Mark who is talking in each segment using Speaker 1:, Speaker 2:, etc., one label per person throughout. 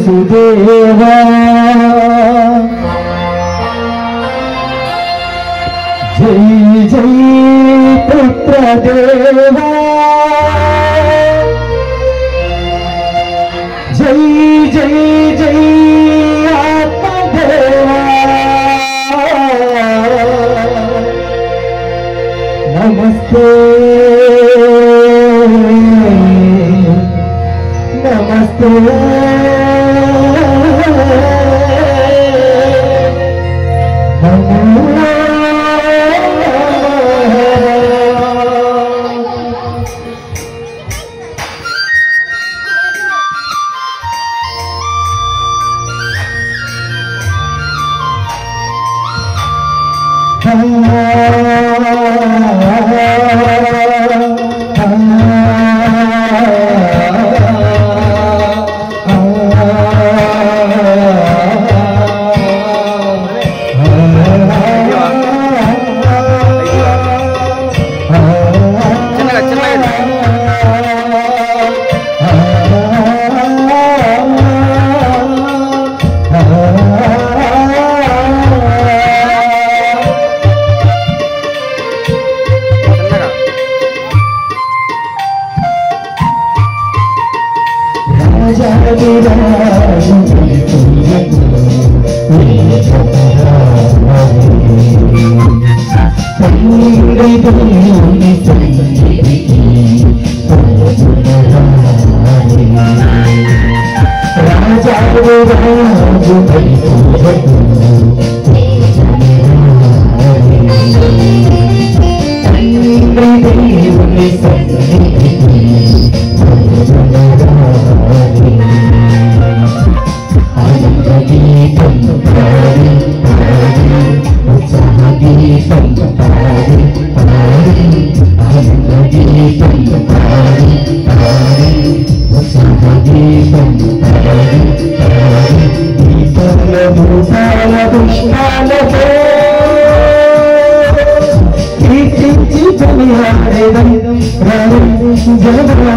Speaker 1: सुदेवा जय जय पुत्र देवा जय जय जय आत्मदेवा नमस्ते नमस्ते గీతం పాడి పాడి ఆనంద గీతం పాడి పాడి ఉత్సవ గీతం పాడి పాడి దీపాల భూతాల పుష్పాలతో కీర్తించి కొనియాడెదం జనమా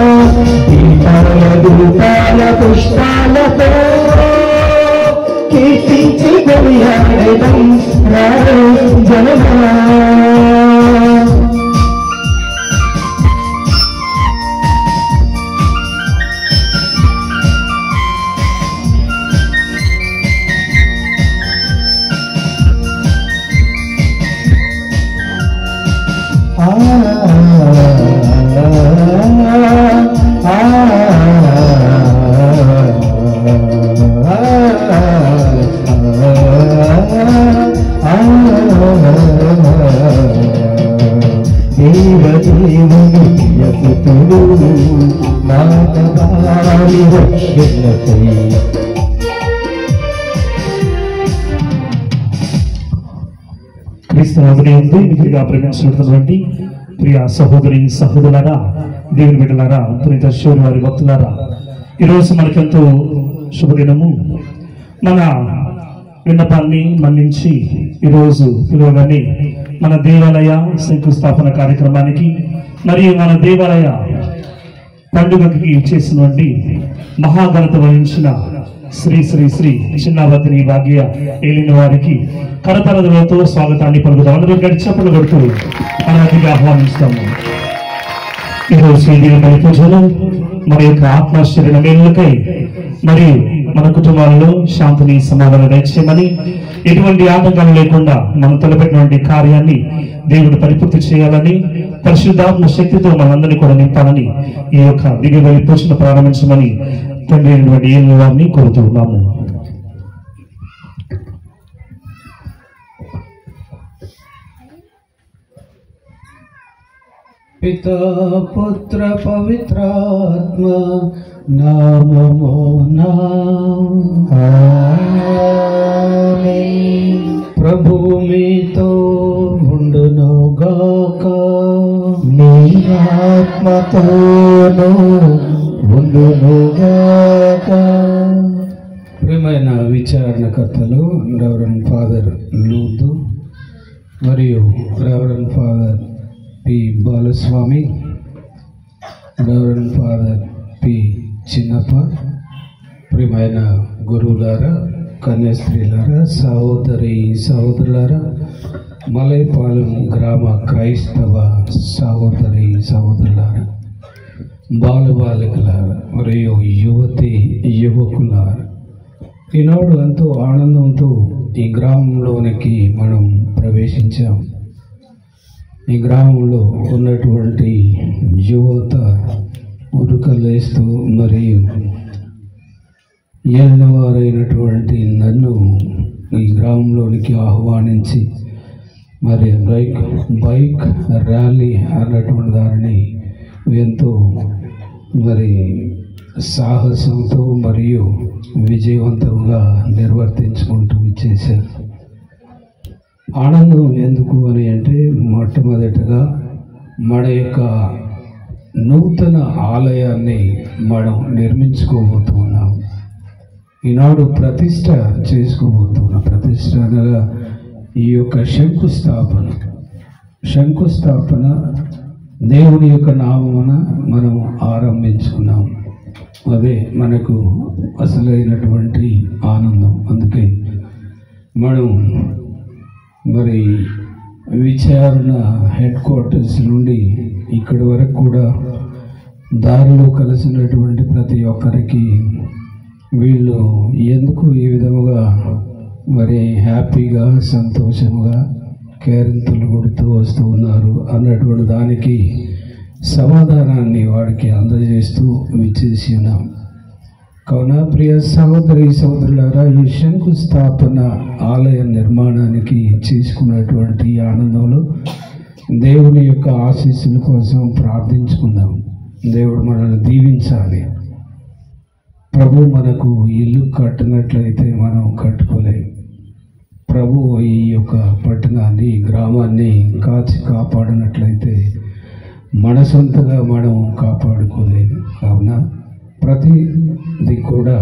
Speaker 1: దీపాల భూతాల పుష్పాలతో కీర్తించి కొనియాడెదం జనమా ప్రేమించినటువంటి ప్రియ సహోదరి సహోదరులారా, దేవుని బిడ్డలారా, పునీత శివుని వారి భక్తులారా, ఈరోజు మనకెంతో శుభదినము. మన విన్నపాన్ని మన్నించి ఈరోజు పిలువగానే మన దేవాలయ శంకుస్థాపన కార్యక్రమానికి మరియు మన దేవాలయ పండుగకి చేసినటువంటి మహాఘనత వహించిన శ్రీ శ్రీ శ్రీ చిన్నవతిని భాగ్య ఏలిన వారికి కరతరదులతో స్వాగతాన్ని పలుకుతాం. అందరూ గడిచప్పలు కొడుతూ అనాథిగా ఆహ్వానిస్తాము. ఈరోజు ఈ దిన పూజలు మన యొక్క ఆత్మశరీర మేలుకై మరియు మన కుటుంబాలలో శాంతిని సమాధానం దయచేయమని, ఎటువంటి ఆటంకాలు లేకుండా మనం తలపెట్టినటువంటి కార్యాన్ని దేవుడు పరిపూర్తి చేయాలని, పరిశుద్ధాత్మ శక్తితో మనందరినీ కూడా నింపాలని, ఈ యొక్క దివ్య బలి పూజను ప్రారంభించమని తండ్రి అయినటువంటి ఏలిన వారిని కోరుతున్నాము.
Speaker 2: పితా పుత్ర పవిత్రాత్మ నామమునా ఆమేన్. ప్రభువు మీతో ఉండునుగాక,
Speaker 1: నీ ఆత్మతోనూ ఉండునుగాక.
Speaker 2: ప్రియమైన విచారణకర్తలు రెవరెండ్ ఫాదర్ లూతు మరియు reverend father P Balaswamy, reverend father P చిన్నప్ప, ప్రియమైన గురువులారా, కన్యాస్త్రీలారా, సహోదరి సహోదరులారా, మలైపాలెం గ్రామ క్రైస్తవ సహోదరి సహోదరులారా, బాలబాలికలారా మరియు యువతి యువకులారా, ఈనాడు ఎంతో ఆనందంతో ఈ గ్రామంలోనికి మనం ప్రవేశించాం. ఈ గ్రామంలో ఉన్నటువంటి యువత ఉరుకలేస్తూ మరియు ఏలినవారైనటువంటి నన్ను ఈ గ్రామంలోనికి ఆహ్వానించి మరి బైక్ ర్యాలీ అన్నటువంటి దానిని ఎంతో మరి సాహసంతో మరియు విజయవంతంగా నిర్వర్తించుకుంటూ ఇచ్చేశారు. ఆనందం ఎందుకు అని అంటే, మొట్టమొదటగా మన యొక్క నూతన ఆలయాన్ని మనం నిర్మించుకోబోతున్నాం. ఈనాడు ప్రతిష్ట చేసుకోబోతున్నాం. ప్రతిష్ట అనగా ఈ యొక్క శంకుస్థాపన దేవుని యొక్క నామమున మనం ఆరంభించుకున్నాం. అదే మనకు అసలైనటువంటి ఆనందం. అందుకే మనం మరి విచారణ హెడ్ క్వార్టర్స్ నుండి ఇక్కడి వరకు కూడా దారిలో కలిసినటువంటి ప్రతి ఒక్కరికి వీళ్ళు ఎందుకు ఈ విధముగా మరి హ్యాపీగా సంతోషంగా కేరింతలు కొడుతూ వస్తూ ఉన్నారు అన్నటువంటి దానికి సమాధానాన్ని వాడికి అందజేస్తూ విచ్చేసి ఉన్నాం. కావున ప్రియ సహోదరి సహోదరులారా, ఈ శంకుస్థాపన ఆలయ నిర్మాణానికి చేసుకున్నటువంటి ఆనందంలో దేవుని యొక్క ఆశీస్సుల కోసం ప్రార్థించుకుందాం. దేవుడు మనల్ని దీవించాలి. ప్రభు మనకు ఇల్లు కట్టినట్లయితే మనం కట్టుకోలేము. ప్రభు ఈ యొక్క పట్టణాన్ని, గ్రామాన్ని కాచి కాపాడినట్లయితే మన సొంతగా మనం కాపాడుకోలేదు. కావున ప్రతిదీ కూడా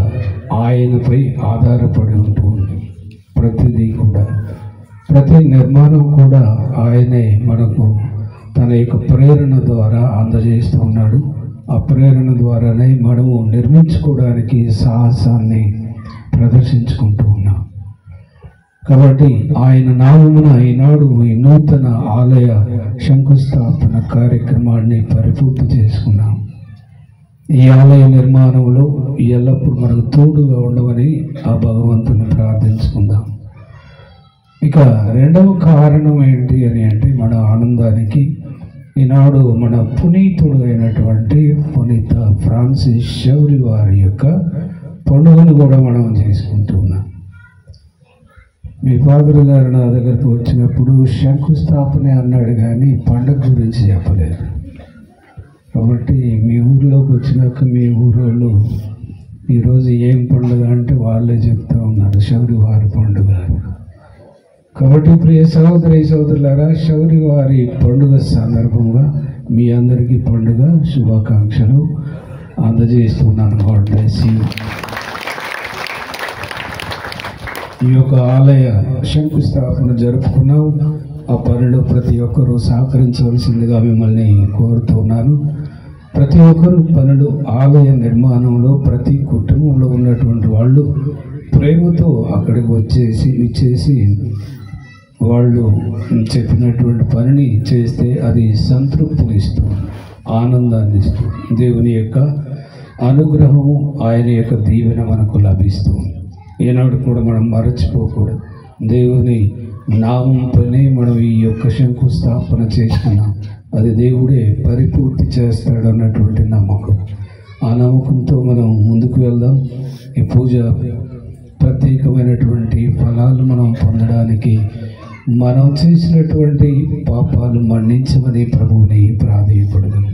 Speaker 2: ఆయనపై ఆధారపడి ఉంటుంది. ప్రతిదీ కూడా, ప్రతి నిర్మాణం కూడా ఆయనే మనకు తన యొక్క ప్రేరణ ద్వారా అందజేస్తూ ఉన్నాడు. ఆ ప్రేరణ ద్వారానే మనము నిర్మించుకోవడానికి సాహసాన్ని ప్రదర్శించుకుంటూ ఉన్నాం. కాబట్టి ఆయన నామమున ఈనాడు ఈ నూతన ఆలయ శంకుస్థాపన కార్యక్రమాన్ని పరిపూర్తి చేసుకున్నాం. ఈ ఆలయ నిర్మాణంలో ఎల్లప్పుడూ మనకు తోడుగా ఉండమని ఆ భగవంతుని ప్రార్థించుకుందాం. ఇక రెండవ కారణం ఏంటి అని అంటే, మన ఆనందానికి ఈనాడు మన పునీతుడు అయినటువంటి పునీత ఫ్రాన్సిస్ శౌరి వారి యొక్క పండుగను కూడా మనం చేసుకుంటూ ఉన్నాం. మీ ఫాదర్ గారు నా దగ్గరకు వచ్చినప్పుడు శంకుస్థాపన అన్నాడు, కానీ పండుగ గురించి చెప్పలేదు. కాబట్టి మీ ఊర్లోకి వచ్చినాక మీ ఊరోళ్ళు ఈరోజు ఏం పండుగ అంటే వాళ్ళే చెప్తా ఉన్నారు, శౌరి వారి పండుగ. కాబట్టి ప్రియ సోదరులారా, శౌరి వారి పండుగ సందర్భంగా మీ అందరికీ పండుగ శుభాకాంక్షలు అందజేస్తున్నాను. God bless you. ఈ యొక్క ఆలయ శంకుస్థాపన జరుపుకున్నాం. ఆ పనిలో ప్రతి ఒక్కరూ సహకరించవలసిందిగా మిమ్మల్ని కోరుతున్నాను. ప్రతి ఒక్కరూ పనులు, ఆలయ నిర్మాణంలో ప్రతి కుటుంబంలో ఉన్నటువంటి వాళ్ళు ప్రేమతో అక్కడికి ఇచ్చేసి వాళ్ళు చెప్పినటువంటి పనిని చేస్తే అది సంతృప్తినిస్తూ, ఆనందాన్ని ఇస్తూ, దేవుని యొక్క అనుగ్రహము, ఆయన యొక్క దీవెన మనకు లభిస్తూ, ఈనాడు కూడా మనం మరచిపోకూడదు. దేవుని నామంపైనే మనం ఈ యొక్క శంకుస్థాపన చేసుకున్నాం. అది దేవుడే పరిపూర్తి చేస్తాడన్నటువంటి నమ్మకం. ఆ నమ్మకంతో మనం ముందుకు వెళ్దాం. ఈ పూజ ప్రత్యేకమైనటువంటి ఫలాలు మనం పొందడానికి మనం చేసినటువంటి పాపాలు మన్నించమని ప్రభువుని ప్రాధేయపడదాం.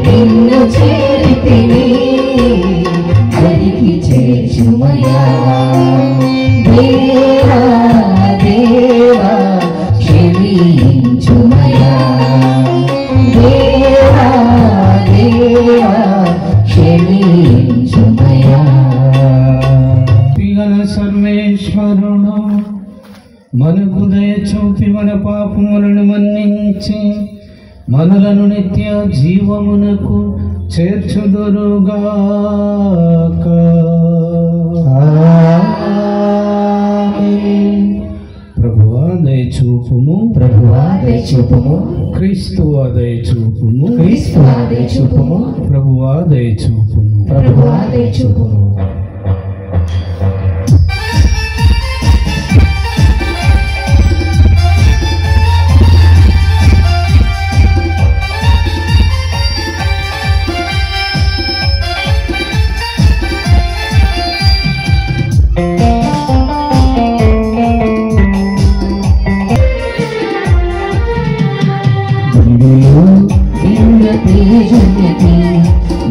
Speaker 3: నిన్ను చేరితిని క్షమించుమయా దేవా దేవా క్షమించుమయా దేవా దేవా క్షమించుమయా
Speaker 2: పిగల సర్వేశ్వరుడు మనకు దయ చూపి మన పాపములను మన్నించి మనలను నిత్య జీవమునకు చేర్చుదురుగాక. ప్రభువా దయ చూపుము,
Speaker 3: ప్రభువా దయ చూపుము,
Speaker 2: క్రీస్తువా దయ చూపుము,
Speaker 3: క్రీస్తువా దయ చూపుము,
Speaker 2: ప్రభువా దయ చూపుము,
Speaker 3: ప్రభువా దయ చూపుము.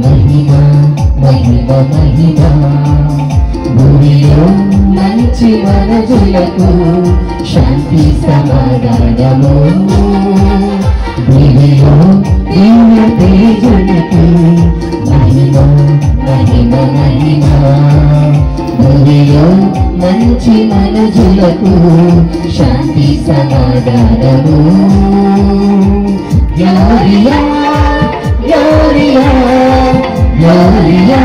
Speaker 3: మహిమ మహిమ మహిమ భూమిలో మంచి మనజులకు శాంతి సమాధానము భూమిలో దివ్య తేజులకు మహిమ మహిమ మహిమ భూమిలో మంచి మనజులకు శాంతి సమాధానము Gloria, Gloria, Gloria,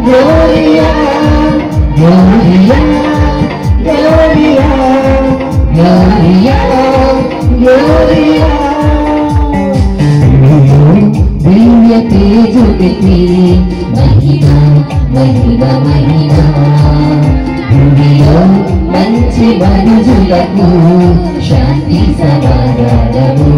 Speaker 3: Gloria, Gloria, Gloria, Gloria, Gloria. దివ్య తేజునికి మహిమ మహిమ మహిమ భూమిలో మంచి మనుజులకు శాంతి సమాధానము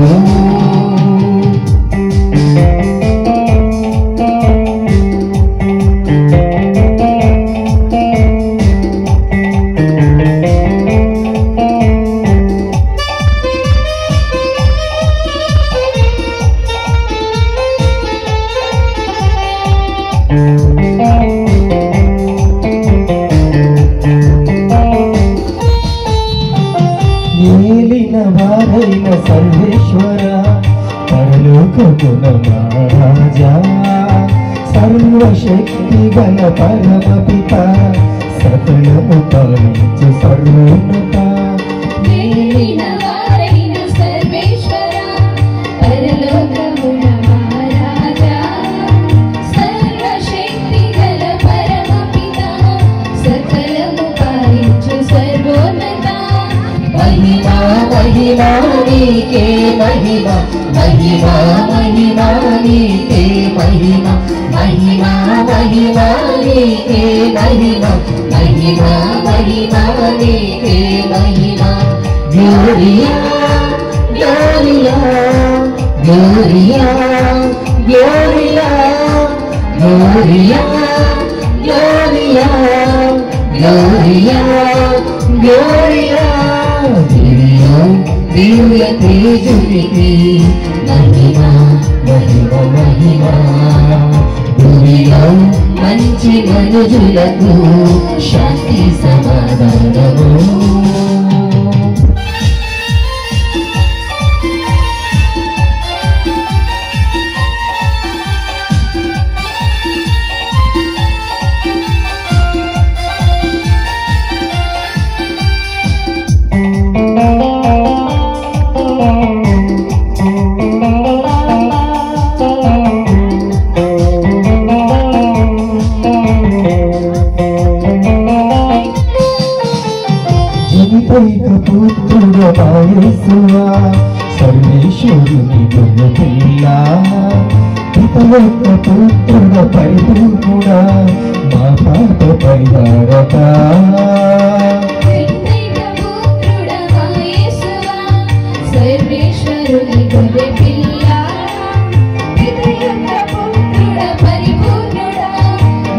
Speaker 3: వారైన సర్వేశ్వర పరలోకమున మహారాజా సర్వశక్తి గల పరమపిత సకలము పాలించు సర్వోన్నత महिमा नीके महिमा महिमा महिमा नीके महिमा महिमा महिमा नीके महिमा महिमा महिमा नीके महिमा Gloria Gloria Gloria Gloria Gloria Gloria Gloria Gloria దివ్య తేజునికి మహిమ మహిమ మహిమ భూమిలో మంచి మనుజులకు శాంతి సమాధానము పుత్రుడయేసువా సర్వేశ్వరుని గొర్రెపిల్ల పితయొక్క పుత్రుడ పరిపూర్ణుడా మా పాప పరిహారక సర్వేశ్వరుని గొర్రెపిల్ల పితయొక్క పుత్రుడ పరిపూర్ణుడా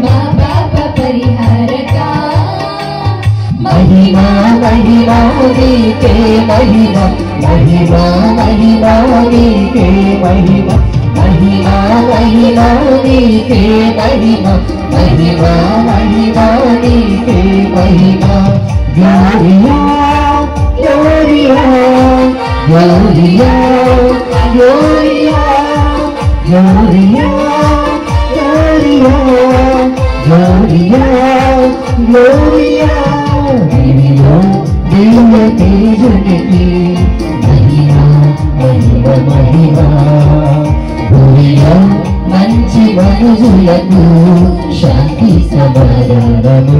Speaker 3: మా పాప పరిహారక महिमा महिमा नीके महिमा महिमा महिमा नीके महिमा महिमा महिमा नीके महिमा महिमा महिमा Gloria, Gloria, Gloria, Gloria, Gloria, Gloria, Gloria, Gloria. Divino, Divya Tejuniki, Mahima, Mahima, Mahima. Gloria, Manchi Manujulaku, Shanti Samadhanamu.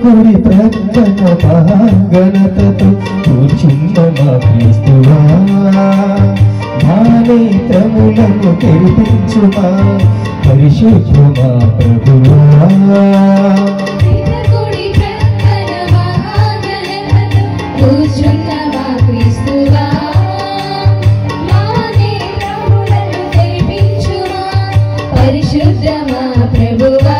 Speaker 3: కూడి ప్రకటన మహాగణతతో కూర్చున్న మా క్రీస్తువా మా నేత్రములను తెరిపించుమా పరిశుద్ధమా ప్రభువా
Speaker 4: పరిశుద్ధమా ప్రభువా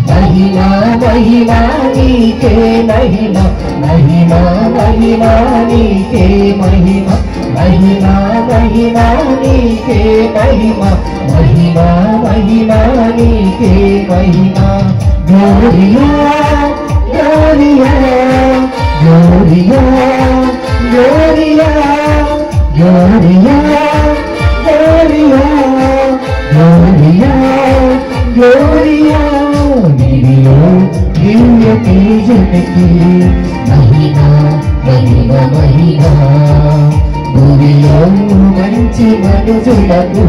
Speaker 3: महिमा महिमा नीके महिमा महिमा महिमा नीके महिमा महिमा महिमा नीके महिमा महिमा महिमा नीके महिमा Gloria Gloria Gloria Gloria Gloria Gloria Gloria Gloria Divino, Divya Tejuniki, Mahima, Mahima, Mahima. Bhuvilo, Manchi Manujulaku,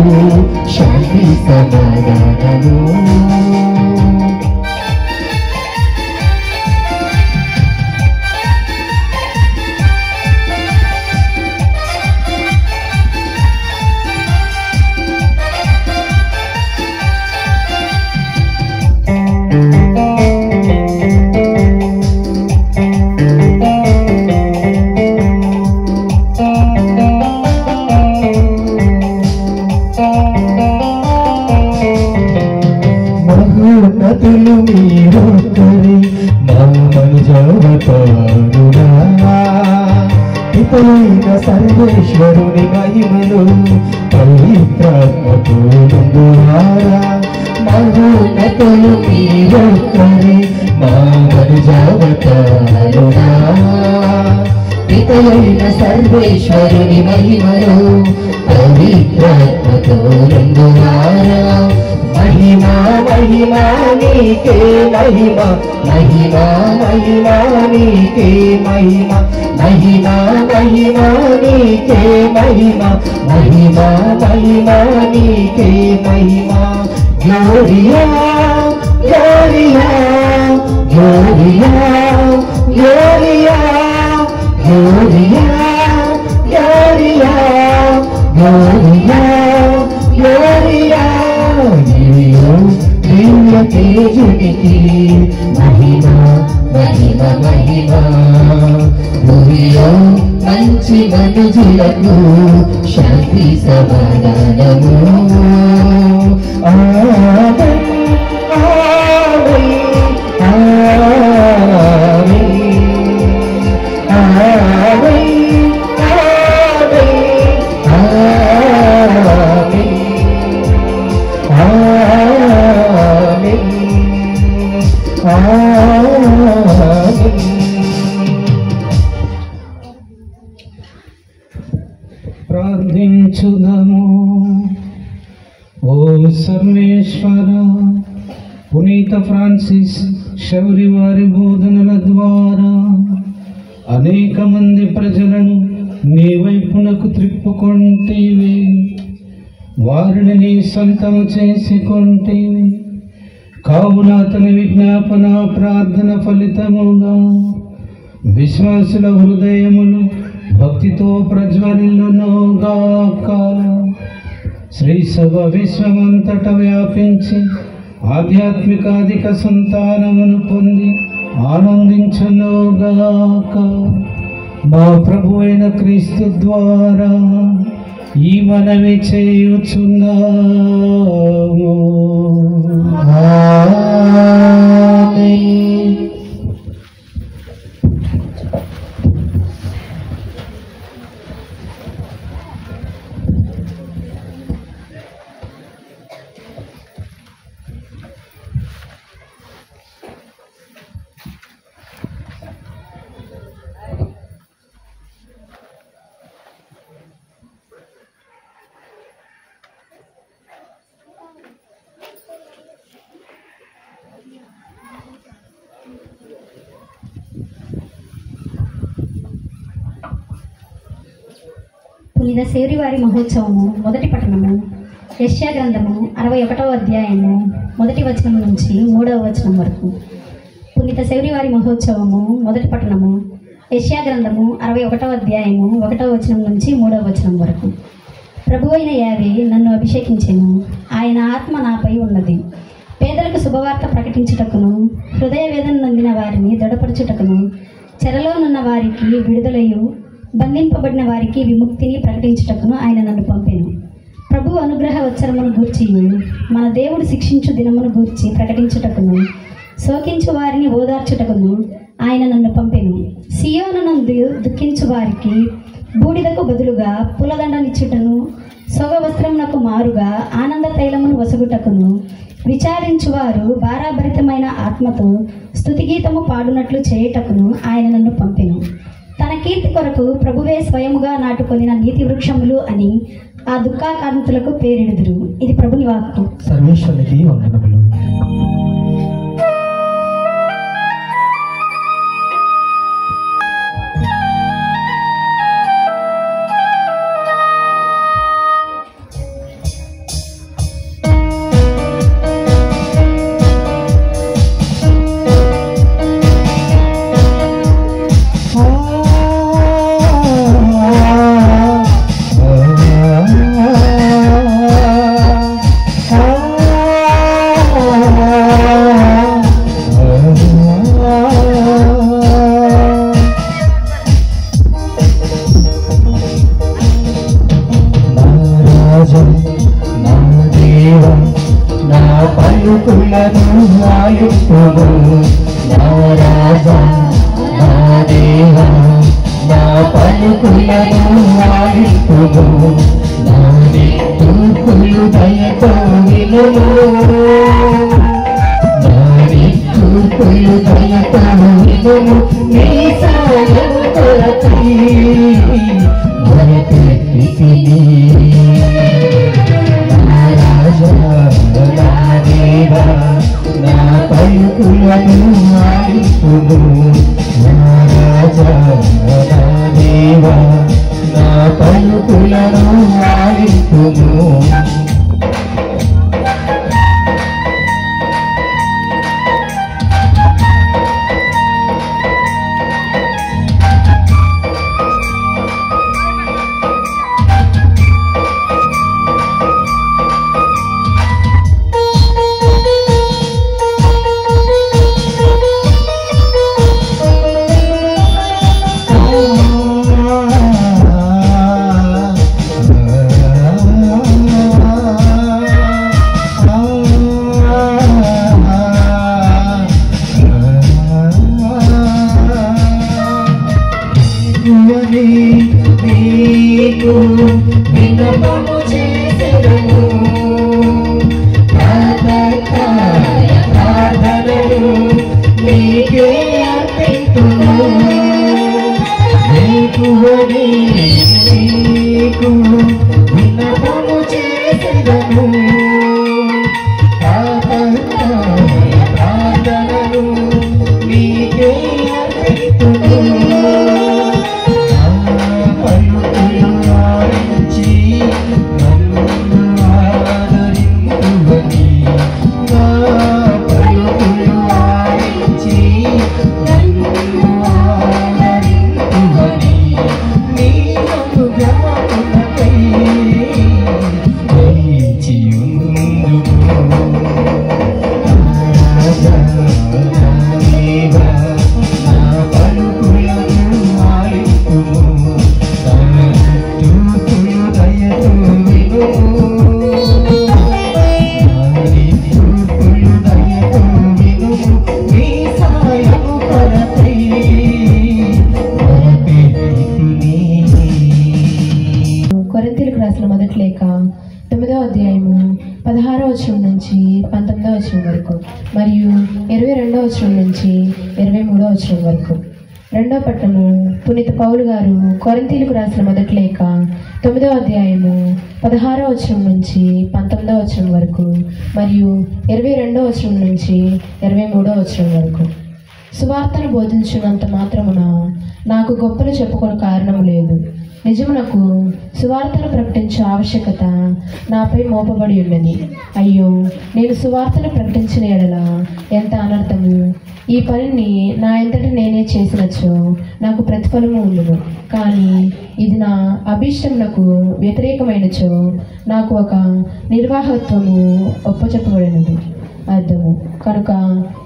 Speaker 3: Shanti Samadhanamu. మహోన్నతులు మీరొక్కరే మా మనుజావతారుడా పితైన సర్వేశ్వరుని మహిమలు పవిత్రాత్మతో నిండువారా మహోన్నతులు మీరొక్కరే మా మనుజావతారుడా పితైన సర్వేశ్వరుని మహిమలు పవిత్రాత్మతో నిండువారా महिमा महिमा नीके महिमा महिमा महिमा नीके महिमा महिमा महिमा नीके महिमा महिमा महिमा नीके महिमा Gloria Gloria Gloria Gloria Gloria Gloria Gloria Gloria Divya Tejuniki, Mahima, Mahima, Mahima. Bhuvilo, Manchi Manujulaku, Shanti Samadhanamu. Amen, Amen, Amen, Amen,
Speaker 2: ప్రార్థించుదము. ఓ సర్వేశ్వర, పునీత ఫ్రాన్సిస్ శౌరి వారి బోధనల ద్వారా అనేక మంది ప్రజలను నీ వైపునకు త్రిప్పుకొంటివి, వారిని నీ సొంతము చేసుకొంటివి. కావున అతని విజ్ఞాపన ప్రార్థన ఫలితముగా విశ్వాసుల హృదయములు భక్తితో ప్రజ్వలిల్లునుగాక. శ్రీ సభ విశ్వమంతట వ్యాపించి ఆధ్యాత్మికాధిక సంతానమును పొంది ఆనందించునుగాక. మా ప్రభు అయిన క్రీస్తు ద్వారా ఈ మనవి చేయుచున్నాము.
Speaker 5: పునీత శేరివారి మహోత్సవము మొదటి పట్టణము. యెషయా గ్రంథము 61వ అధ్యాయము 1వ వచనం నుంచి 3వ వచనం వరకు. పునీత శేరివారి మహోత్సవము మొదటి పట్టణము. యెషయా గ్రంథము 61వ అధ్యాయము 1వ వచనం నుంచి 3వ వచనం వరకు. ప్రభువైన యావే నన్ను అభిషేకించెను, ఆయన ఆత్మ నాపై ఉన్నది. పేదలకు శుభవార్త ప్రకటించుటకును, హృదయ వేదన నొందిన వారిని దృఢపరచుటకును, చెరలోనున్న వారికి విడుదలయు, బంధింపబడిన వారికి విముక్తిని ప్రకటించుటకును ఆయన నన్ను పంపెను. ప్రభు అనుగ్రహ వచ్చరమును గూర్చియు, మన దేవుడు శిక్షించు దినమును గూర్చి ప్రకటించుటకును, శోకించు వారిని ఓదార్చుటకును ఆయన నన్ను పంపెను. సియోనునందు దుఃఖించు వారికి బూడిదకు బదులుగా పూలదండనిచ్చుటను, సొగ వస్త్రమునకు మారుగా ఆనంద తైలమును వసగుటకును, విచారించువారు భారాభరితమైన ఆత్మతో స్తుతిగీతము పాడునట్లు చేయుటకును ఆయన నన్ను పంపెను. తన కీర్తి కొరకు ప్రభువే స్వయముగా నాటుకొనిన నీతి వృక్షములు అని ఆ దుఃఖాకాంతులకు పేరిడుదురు. ఇది ప్రభుని వాక్కు.
Speaker 3: సర్వేశ్వరునికి వందనములు.
Speaker 6: కొరింథీయులకు రాసిన మొదటి లేఖ 9వ అధ్యాయము 16వ వచనం నుంచి 19వ వచనం వరకు మరియు 22వ వచనం నుంచి 23వ వచనం వరకు. రెండవ పట్టణము. పునీత పౌలు గారు కొరింథీయులకు రాసిన మొదటి లేఖ 9వ అధ్యాయము 16వ వచనం నుంచి 19వ వచనం వరకు మరియు 22వ వచనం నుంచి 23వ వచనం వరకు. సువార్తను బోధించినంత మాత్రమున నాకు గొప్పలు చెప్పుకోని కారణం లేదు. నిజమునకు సువార్తను ప్రకటించే ఆవశ్యకత నాపై మోపబడి ఉన్నది. అయ్యో, నేను సువార్తను ప్రకటించిన ఎడల ఎంత అనర్థము! ఈ పనిని నా ఎంతటి నేనే చేసినచో నాకు ప్రతిఫలము ఉండును. కానీ ఇది నా అభీష్టమునకు వ్యతిరేకమైనచో నాకు ఒక నిర్వాహత్వము ఒప్పచెప్పబడినది. అర్థము కనుక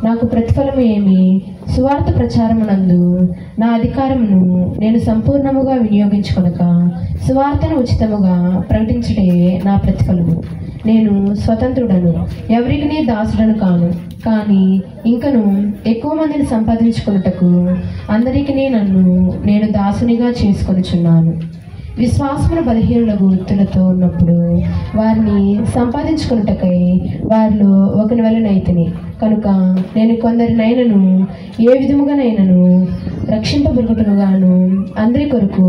Speaker 6: నాకు ప్రతిఫలము ఏమి? సువార్త ప్రచారమునందు నా అధికారమును నేను సంపూర్ణముగా వినియోగించుకొనక సువార్తను ఉచితముగా ప్రకటించుటే నా ప్రతిఫలము. నేను స్వతంత్రుడను, ఎవరికి దాసుడను కాను. కానీ ఇంకను ఎక్కువ మందిని సంపాదించుకొనుటకు అందరికీ నేను దాసునిగా చేసుకొనుచున్నాను. విశ్వాసమున బలహీనుల గుర్తులతో ఉన్నప్పుడు వారిని సంపాదించుకున్నటకై వారిలో ఒకని వలనైతిని. కనుక నేను కొందరినైనను ఏ విధముగానైనను రక్షింపబడుటనుగాను అందరి కొరకు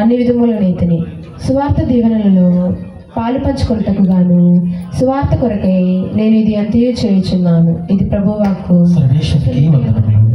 Speaker 6: అన్ని విధములనైతిని. సువార్త దీవెనలలో పాలు పంచుకొనుటకు గాను సువార్త కొరకై నేను ఇది అంతయు చేయుచున్నాను. ఇది ప్రభువాక్కు.
Speaker 3: సర్వేశ్వరునికి వందనములు.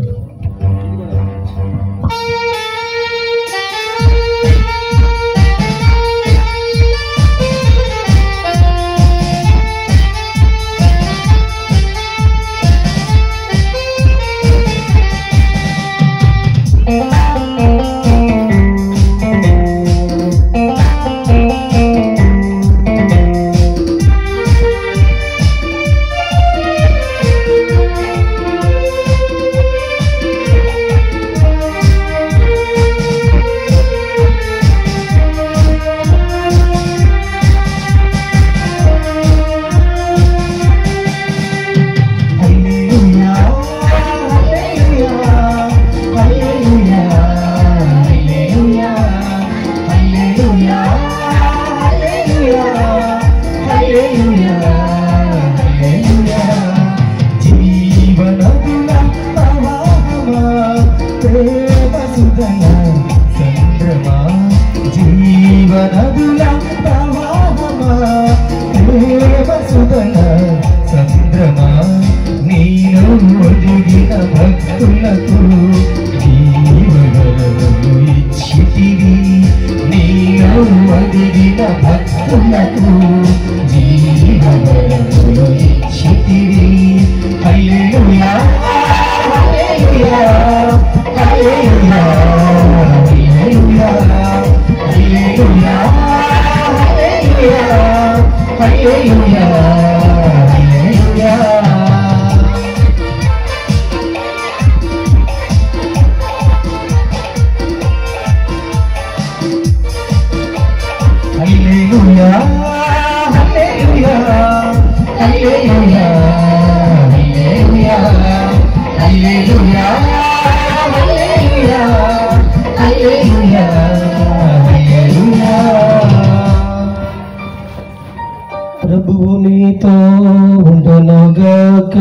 Speaker 3: ప్రభువు నీతో ఉండునుగాక.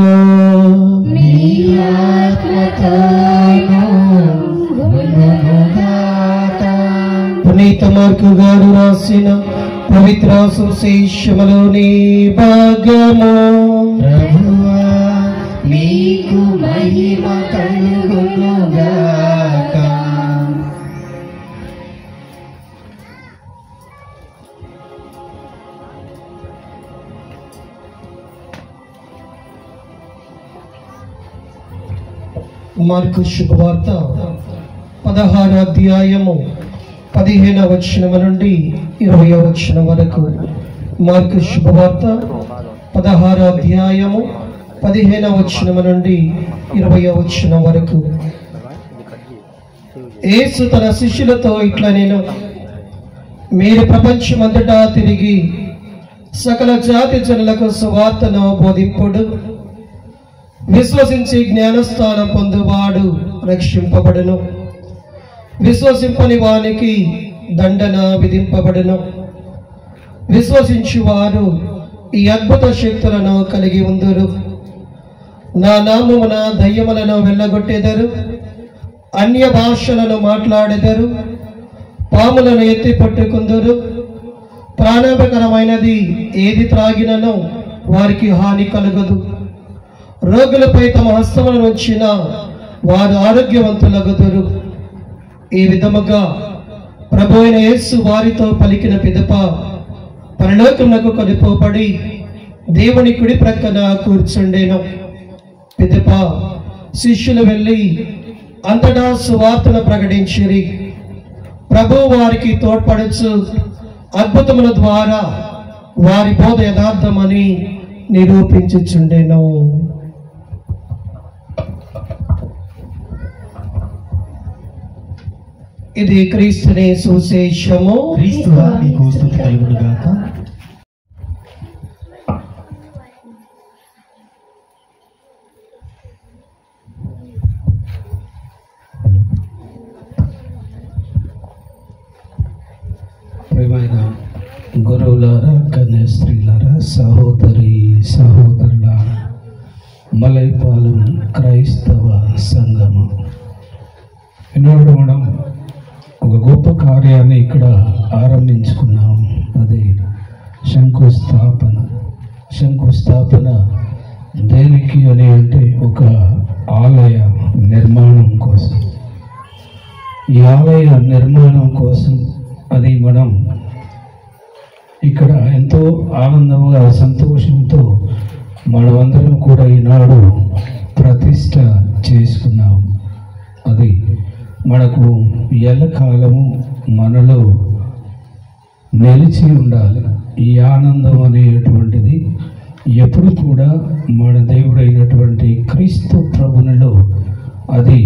Speaker 3: పునీత మార్కు గారు రాసిన పవిత్ర సువిశేషములోని భాగము. ప్రభువా నీకు మహిమ కలుగునుగాక. మార్కు శుభవార్త 16వ అధ్యాయము 15వ వచనము నుండి 20వ వచనం వరకు. మార్కు శుభవార్త 16వ అధ్యాయము 15వ వచనము నుండి 20వ వచనం వరకు. యేసు తన శిష్యులతో ఇట్లా నేను, మీరు ప్రపంచమంతటా తిరిగి సకల జాతి జనులకు సువార్తను బోధింపుడు. విశ్వసించి జ్ఞానస్థానం పొందువాడు రక్షింపబడును, విశ్వసింపని వానికి దండన విధింపబడును. విశ్వసించువారు ఈ అద్భుత శక్తులను కలిగి ఉందురు. నా నామమున దయ్యములను వెళ్ళగొట్టెదరు, అన్య భాషలను మాట్లాడెదరు, పాములను ఎత్తి పట్టుకుందురు. ప్రాణాపకరమైనది ఏది త్రాగినను వారికి హాని కలుగదు. రోగులపై తమ హస్తములను ఉంచిన వారు ఆరోగ్యవంతులగుదురు. ఈ విధముగా ప్రభు అయిన యేసు వారితో పలికిన పిదప పరలోకమునకు కొనిపోబడి దేవుని కుడి ప్రక్కన కూర్చుండెను. పిదప శిష్యులు వెళ్ళి అంతటా సువార్తను ప్రకటించిరి. ప్రభు వారికి తోడ్పడుచు అద్భుతముల ద్వారా వారి బోధ యథార్థమని నిరూపించుచుండెను. ఇది క్రీస్తుని సువిశేషము.
Speaker 7: క్రీస్తువా నీకు స్తుతి కలుగును గాక.
Speaker 2: ప్రియమైన గురువులారా, కన్యాస్త్రీలారా, సహోదరి సహోదరులారా, మలైపాలెం క్రైస్తవ సంఘము, ఈనాడు మనం ఒక గొప్ప కార్యాన్ని ఇక్కడ ఆరంభించుకున్నాం. అది శంకుస్థాపన దేనికి అని అంటే ఒక ఆలయ నిర్మాణం కోసం. ఈ ఆలయ నిర్మాణం కోసం అది మనం ఇక్కడ ఎంతో ఆనందంగా సంతోషంతో మనమందరం కూడా ఈనాడు ప్రతిష్ట చేసుకున్నాం. అది మనకు ఎల్లకాలము మనలో నిలిచి ఉండాలి. ఈ ఆనందం అనేటువంటిది ఎప్పుడు కూడా మన దేవుడైనటువంటి క్రీస్తు ప్రభునిలో అది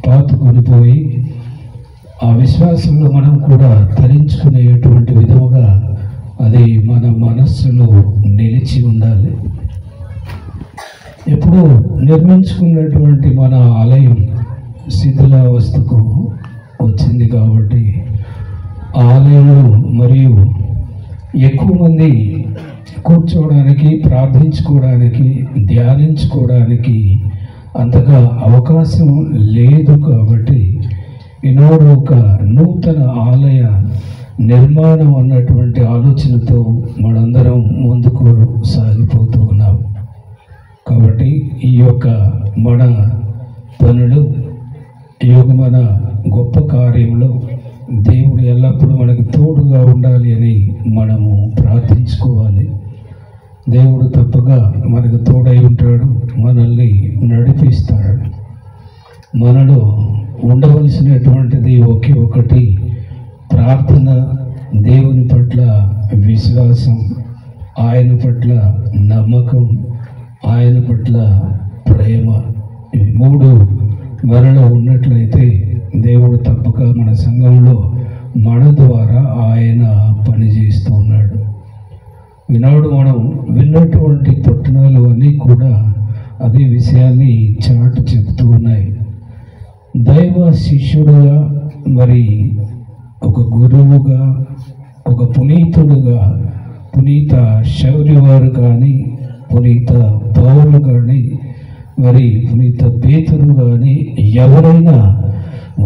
Speaker 2: పాతుకొనిపోయి ఆ విశ్వాసంలో మనం కూడా తరించుకునేటువంటి విధముగా అది మన మనస్సులో నిలిచి ఉండాలి. ఎప్పుడు నిర్మించుకున్నటువంటి మన ఆలయం శిథిలావస్థకు వచ్చింది కాబట్టి ఆలయంలో మరియు ఎక్కువ మంది కూర్చోవడానికి, ప్రార్థించుకోవడానికి, ధ్యానించుకోవడానికి అంతగా అవకాశం లేదు. కాబట్టి ఈనాడు ఒక నూతన ఆలయ నిర్మాణం అన్నటువంటి ఆలోచనతో మనందరం ముందుకు సాగిపోతూ ఉన్నాం. కాబట్టి ఈ యొక్క మన పనులు, ఈ యొక్క మన గొప్ప కార్యంలో దేవుడు ఎల్లప్పుడూ మనకు తోడుగా ఉండాలి అని మనము ప్రార్థించుకోవాలి. దేవుడు తప్పగా మనకు తోడై ఉంటాడు, మనల్ని నడిపిస్తాడు. మనలో ఉండవలసినటువంటిది ఒకే ఒకటి ప్రార్థన, దేవుని పట్ల విశ్వాసం, ఆయన పట్ల నమ్మకం, ఆయన పట్ల ప్రేమ. ఈ మూడు మనలో ఉన్నట్లయితే దేవుడు తప్పక మన సంఘంలో మన ద్వారా ఆయన పనిచేస్తూ ఉన్నాడు. ఈనాడు మనం విన్నటువంటి పట్టణాలు అన్నీ కూడా అదే విషయాన్ని చాటు చెబుతూ ఉన్నాయి. దైవ శిష్యుడుగా, మరి ఒక గురువుగా, ఒక పునీతుడుగా, పునీత శౌర్య వారు కానీ, పునీత పౌలు కానీ, మరి పునీత పేతురు కానీ, ఎవరైనా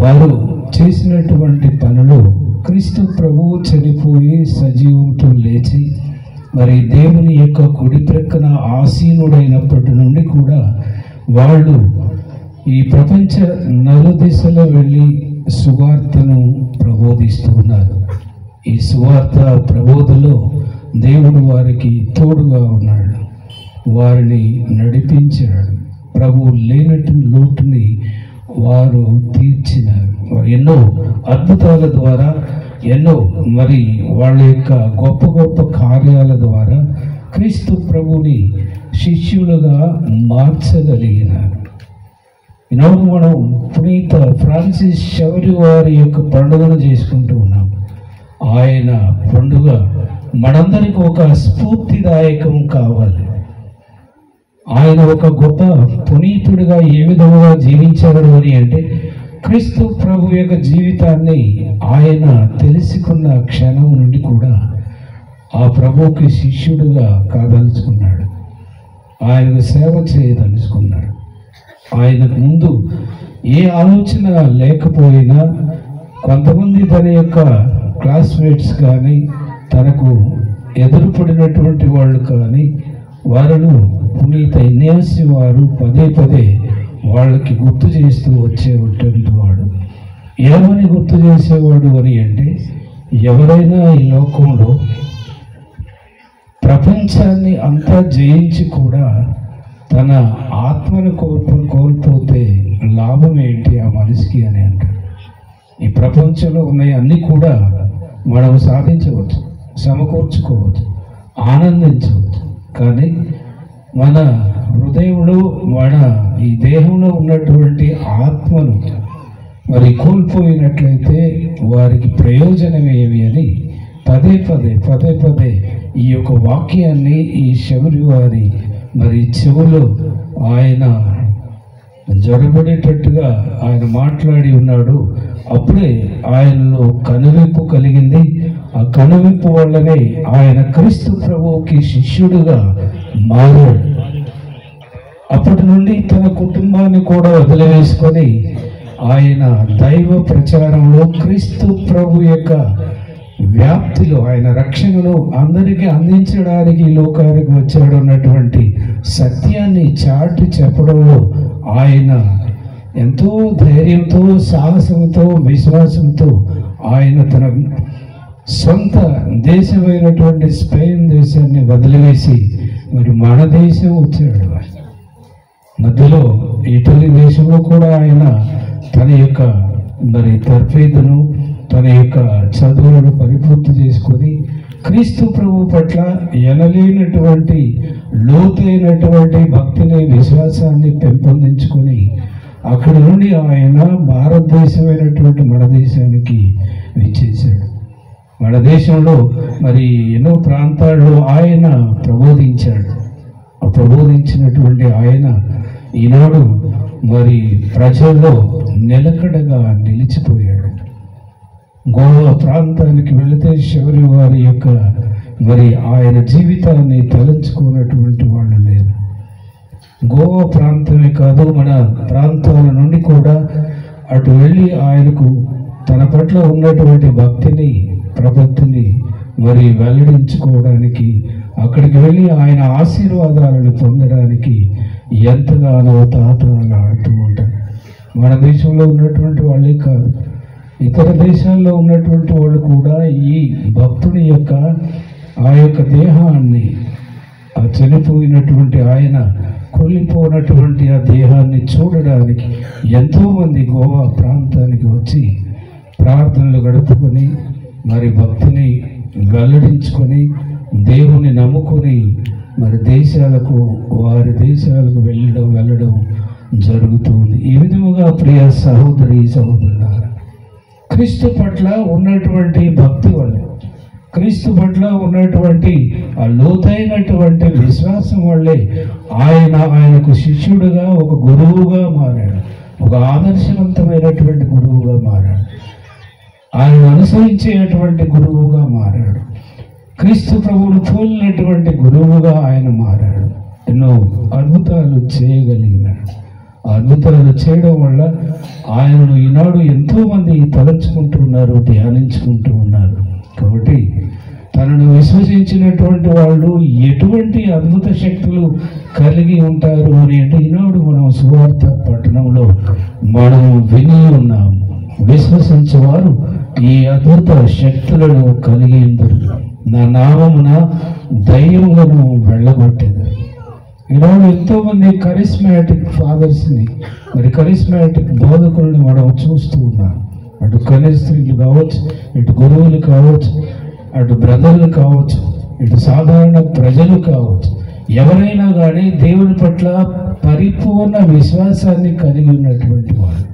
Speaker 2: వారు చేసినటువంటి పనులు క్రీస్తు ప్రభువు చనిపోయి సజీవంతో లేచి మరి దేవుని యొక్క కుడి ప్రక్కన ఆసీనుడైనప్పటి నుండి కూడా వాళ్ళు ఈ ప్రపంచ నలుదిశలో వెళ్ళి సువార్తను ప్రబోధిస్తూ ఉన్నారు. ఈ సువార్త ప్రబోధలో దేవుడు వారికి తోడుగా ఉన్నాడు, వారిని నడిపించాడు. ప్రభువు లేనట్టు లోటుని వారు తీర్చినారు. వారు ఎన్నో అద్భుతాల ద్వారా, ఎన్నో మరి వాళ్ళ యొక్క గొప్ప గొప్ప కార్యాల ద్వారా క్రీస్తు ప్రభుని శిష్యులుగా మార్చగలిగినారు. ఈనాడు మనం పునీత ఫ్రాన్సిస్ శౌర్య వారి యొక్క పండుగను చేసుకుంటూ ఉన్నాం. ఆయన పండుగ మనందరికీ ఒక స్ఫూర్తిదాయకం కావాలి. ఆయన ఒక గొప్ప పునీతుడిగా ఏ విధంగా జీవించాడు అని అంటే క్రీస్తు ప్రభు యొక్క జీవితాన్ని ఆయన తెలుసుకున్న క్షణం నుండి కూడా ఆ ప్రభువుకి శిష్యుడుగా కాదలుచుకున్నాడు. ఆయనకు సేవ చేయదలుచుకున్నాడు. ఆయనకు ముందు ఏ ఆలోచన లేకపోయినా కొంతమంది తన యొక్క క్లాస్మేట్స్ కానీ, తనకు ఎదురుపడినటువంటి వాళ్ళు కానీ, వారిను పునీత ఇన్యాసి వారు పదే పదే వాళ్ళకి గుర్తు చేస్తూ వచ్చేటువంటి వాడు. ఏమని గుర్తు చేసేవాడు అని అంటే, ఎవరైనా ఈ లోకంలో ప్రపంచాన్ని అంతా జయించి కూడా తన ఆత్మను కోల్పోతే లాభం ఏంటి ఆ మనిషికి అని అంటాడు. ఈ ప్రపంచంలో ఉన్నాయి అన్నీ కూడా మనం సాధించవచ్చు, సమకూర్చుకోవచ్చు, ఆనందించవచ్చు. కానీ మన హృదయంలో మన ఈ దేహంలో ఉన్నటువంటి ఆత్మను మరి కోల్పోయినట్లయితే వారికి ప్రయోజనం ఏమి అని పదే పదే ఈ యొక్క వాక్యాన్ని ఈ శబరి వారి మరి చెవులో ఆయన జొరబడేటట్టుగా ఆయన మాట్లాడి ఉన్నాడు. అప్పుడే ఆయనలో కనువిప్పు కలిగింది. ఆ కనువిప్పు వల్లనే ఆయన క్రీస్తు ప్రభువుకి శిష్యుడుగా మారాడు. అప్పటి నుండి తన కుటుంబాన్ని కూడా వదిలివేసుకొని ఆయన దైవ ప్రచారంలో క్రీస్తు ప్రభు యొక్క వ్యాప్తిలో ఆయన రక్షణను అందరికీ అందించడానికి ఈ లోకానికి వచ్చాడు అన్నటువంటి సత్యాన్ని చాటి చెప్పడంలో ఆయన ఎంతో ధైర్యంతో, సాహసంతో, విశ్వాసంతో ఆయన తన సొంత దేశమైనటువంటి స్పెయిన్ దేశాన్ని వదిలివేసి మరి మన దేశం వచ్చాడు. మధ్యలో ఇటలీ దేశంలో కూడా ఆయన తన యొక్క మరి తర్ఫీదును, తన యొక్క చదువులను పరిపూర్తి చేసుకొని క్రీస్తు ప్రభు పట్ల ఎనలేనటువంటి లోతైనటువంటి భక్తిని, విశ్వాసాన్ని పెంపొందించుకొని అక్కడి నుండి ఆయన భారతదేశమైనటువంటి మన దేశానికి విచ్చేశాడు. మన దేశంలో మరి ఎన్నో ప్రాంతాల్లో ఆయన ప్రబోధించాడు. ఆ ప్రబోధించినటువంటి ఆయన ఈనాడు మరి ప్రజల్లో నిలకడగా నిలిచిపోయాడు. గోవా ప్రాంతానికి వెళితే శబరి వారి యొక్క మరి ఆయన జీవితాన్ని తలంచుకున్నటువంటి వాళ్ళు లేరు. గోవా ప్రాంతమే కాదు, మన ప్రాంతాల నుండి కూడా అటు వెళ్ళి ఆయనకు తన పట్ల ఉన్నటువంటి భక్తిని, ప్రపత్తిని మరి వెల్లడించుకోవడానికి, అక్కడికి వెళ్ళి ఆయన ఆశీర్వాదాలను పొందడానికి ఎంతగానో తాతలాడుతూ ఉంటారు. మన దేశంలో ఉన్నటువంటి వాళ్ళే కాదు, ఇతర దేశాల్లో ఉన్నటువంటి వాళ్ళు కూడా ఈ భక్తుని యొక్క ఆ యొక్క దేహాన్ని, ఆ చనిపోయినటువంటి ఆయన కొల్లిపోయినటువంటి ఆ దేహాన్ని చూడడానికి ఎంతోమంది గోవా ప్రాంతానికి వచ్చి ప్రార్థనలు గడుపుకొని మరి భక్తిని వెల్లడించుకొని దేవుని నమ్ముకొని మరి దేశాలకు, వారి దేశాలకు వెళ్ళడం జరుగుతుంది. ఈ విధముగా ప్రియ సహోదరి సహోదరులారా, క్రీస్తు పట్ల ఉన్నటువంటి భక్తి వల్ల, క్రీస్తు పట్ల ఉన్నటువంటి ఆ లోతైనటువంటి విశ్వాసం వల్లే ఆయనకు శిష్యుడుగా, ఒక గురువుగా మారాడు, ఒక ఆదర్శవంతమైనటువంటి గురువుగా మారాడు, ఆయన అనుసరించేటువంటి గురువుగా మారాడు, క్రీస్తు ప్రభువును పోలినటువంటి గురువుగా ఆయన మారాడు. ఎన్నో అద్భుతాలు చేయగలిగినాడు. అద్భుతాలు చేయడం వల్ల ఆయనను ఈనాడు ఎంతోమంది తలంచుకుంటూ ఉన్నారు, ధ్యానించుకుంటూ ఉన్నారు. కాబట్టి తనను విశ్వసించినటువంటి వాళ్ళు ఎటువంటి అద్భుత శక్తులు కలిగి ఉంటారు అని అంటే ఈనాడు మనం సువార్త పట్టణంలో మనం విని ఉన్నాము. విశ్వసించేవారు ఈ అద్భుత శక్తులను కలిగి ఉందరు, నా నామమున దయ్యములను వెళ్ళగొట్టేది. ఈనాడు ఎంతో మంది కరిస్మాటిక్ ఫాదర్స్ని, మరి కరిస్మాటిక్ బోధకుల్ని మనం చూస్తూ ఉన్నాం. అటు కన్యస్త్రీలు కావచ్చు, ఇటు గురువులు కావచ్చు, అటు బ్రదర్లు కావచ్చు, ఇటు సాధారణ ప్రజలు కావచ్చు, ఎవరైనా కానీ దేవుని పట్ల పరిపూర్ణ విశ్వాసాన్ని కలిగి ఉన్నటువంటి వాడు,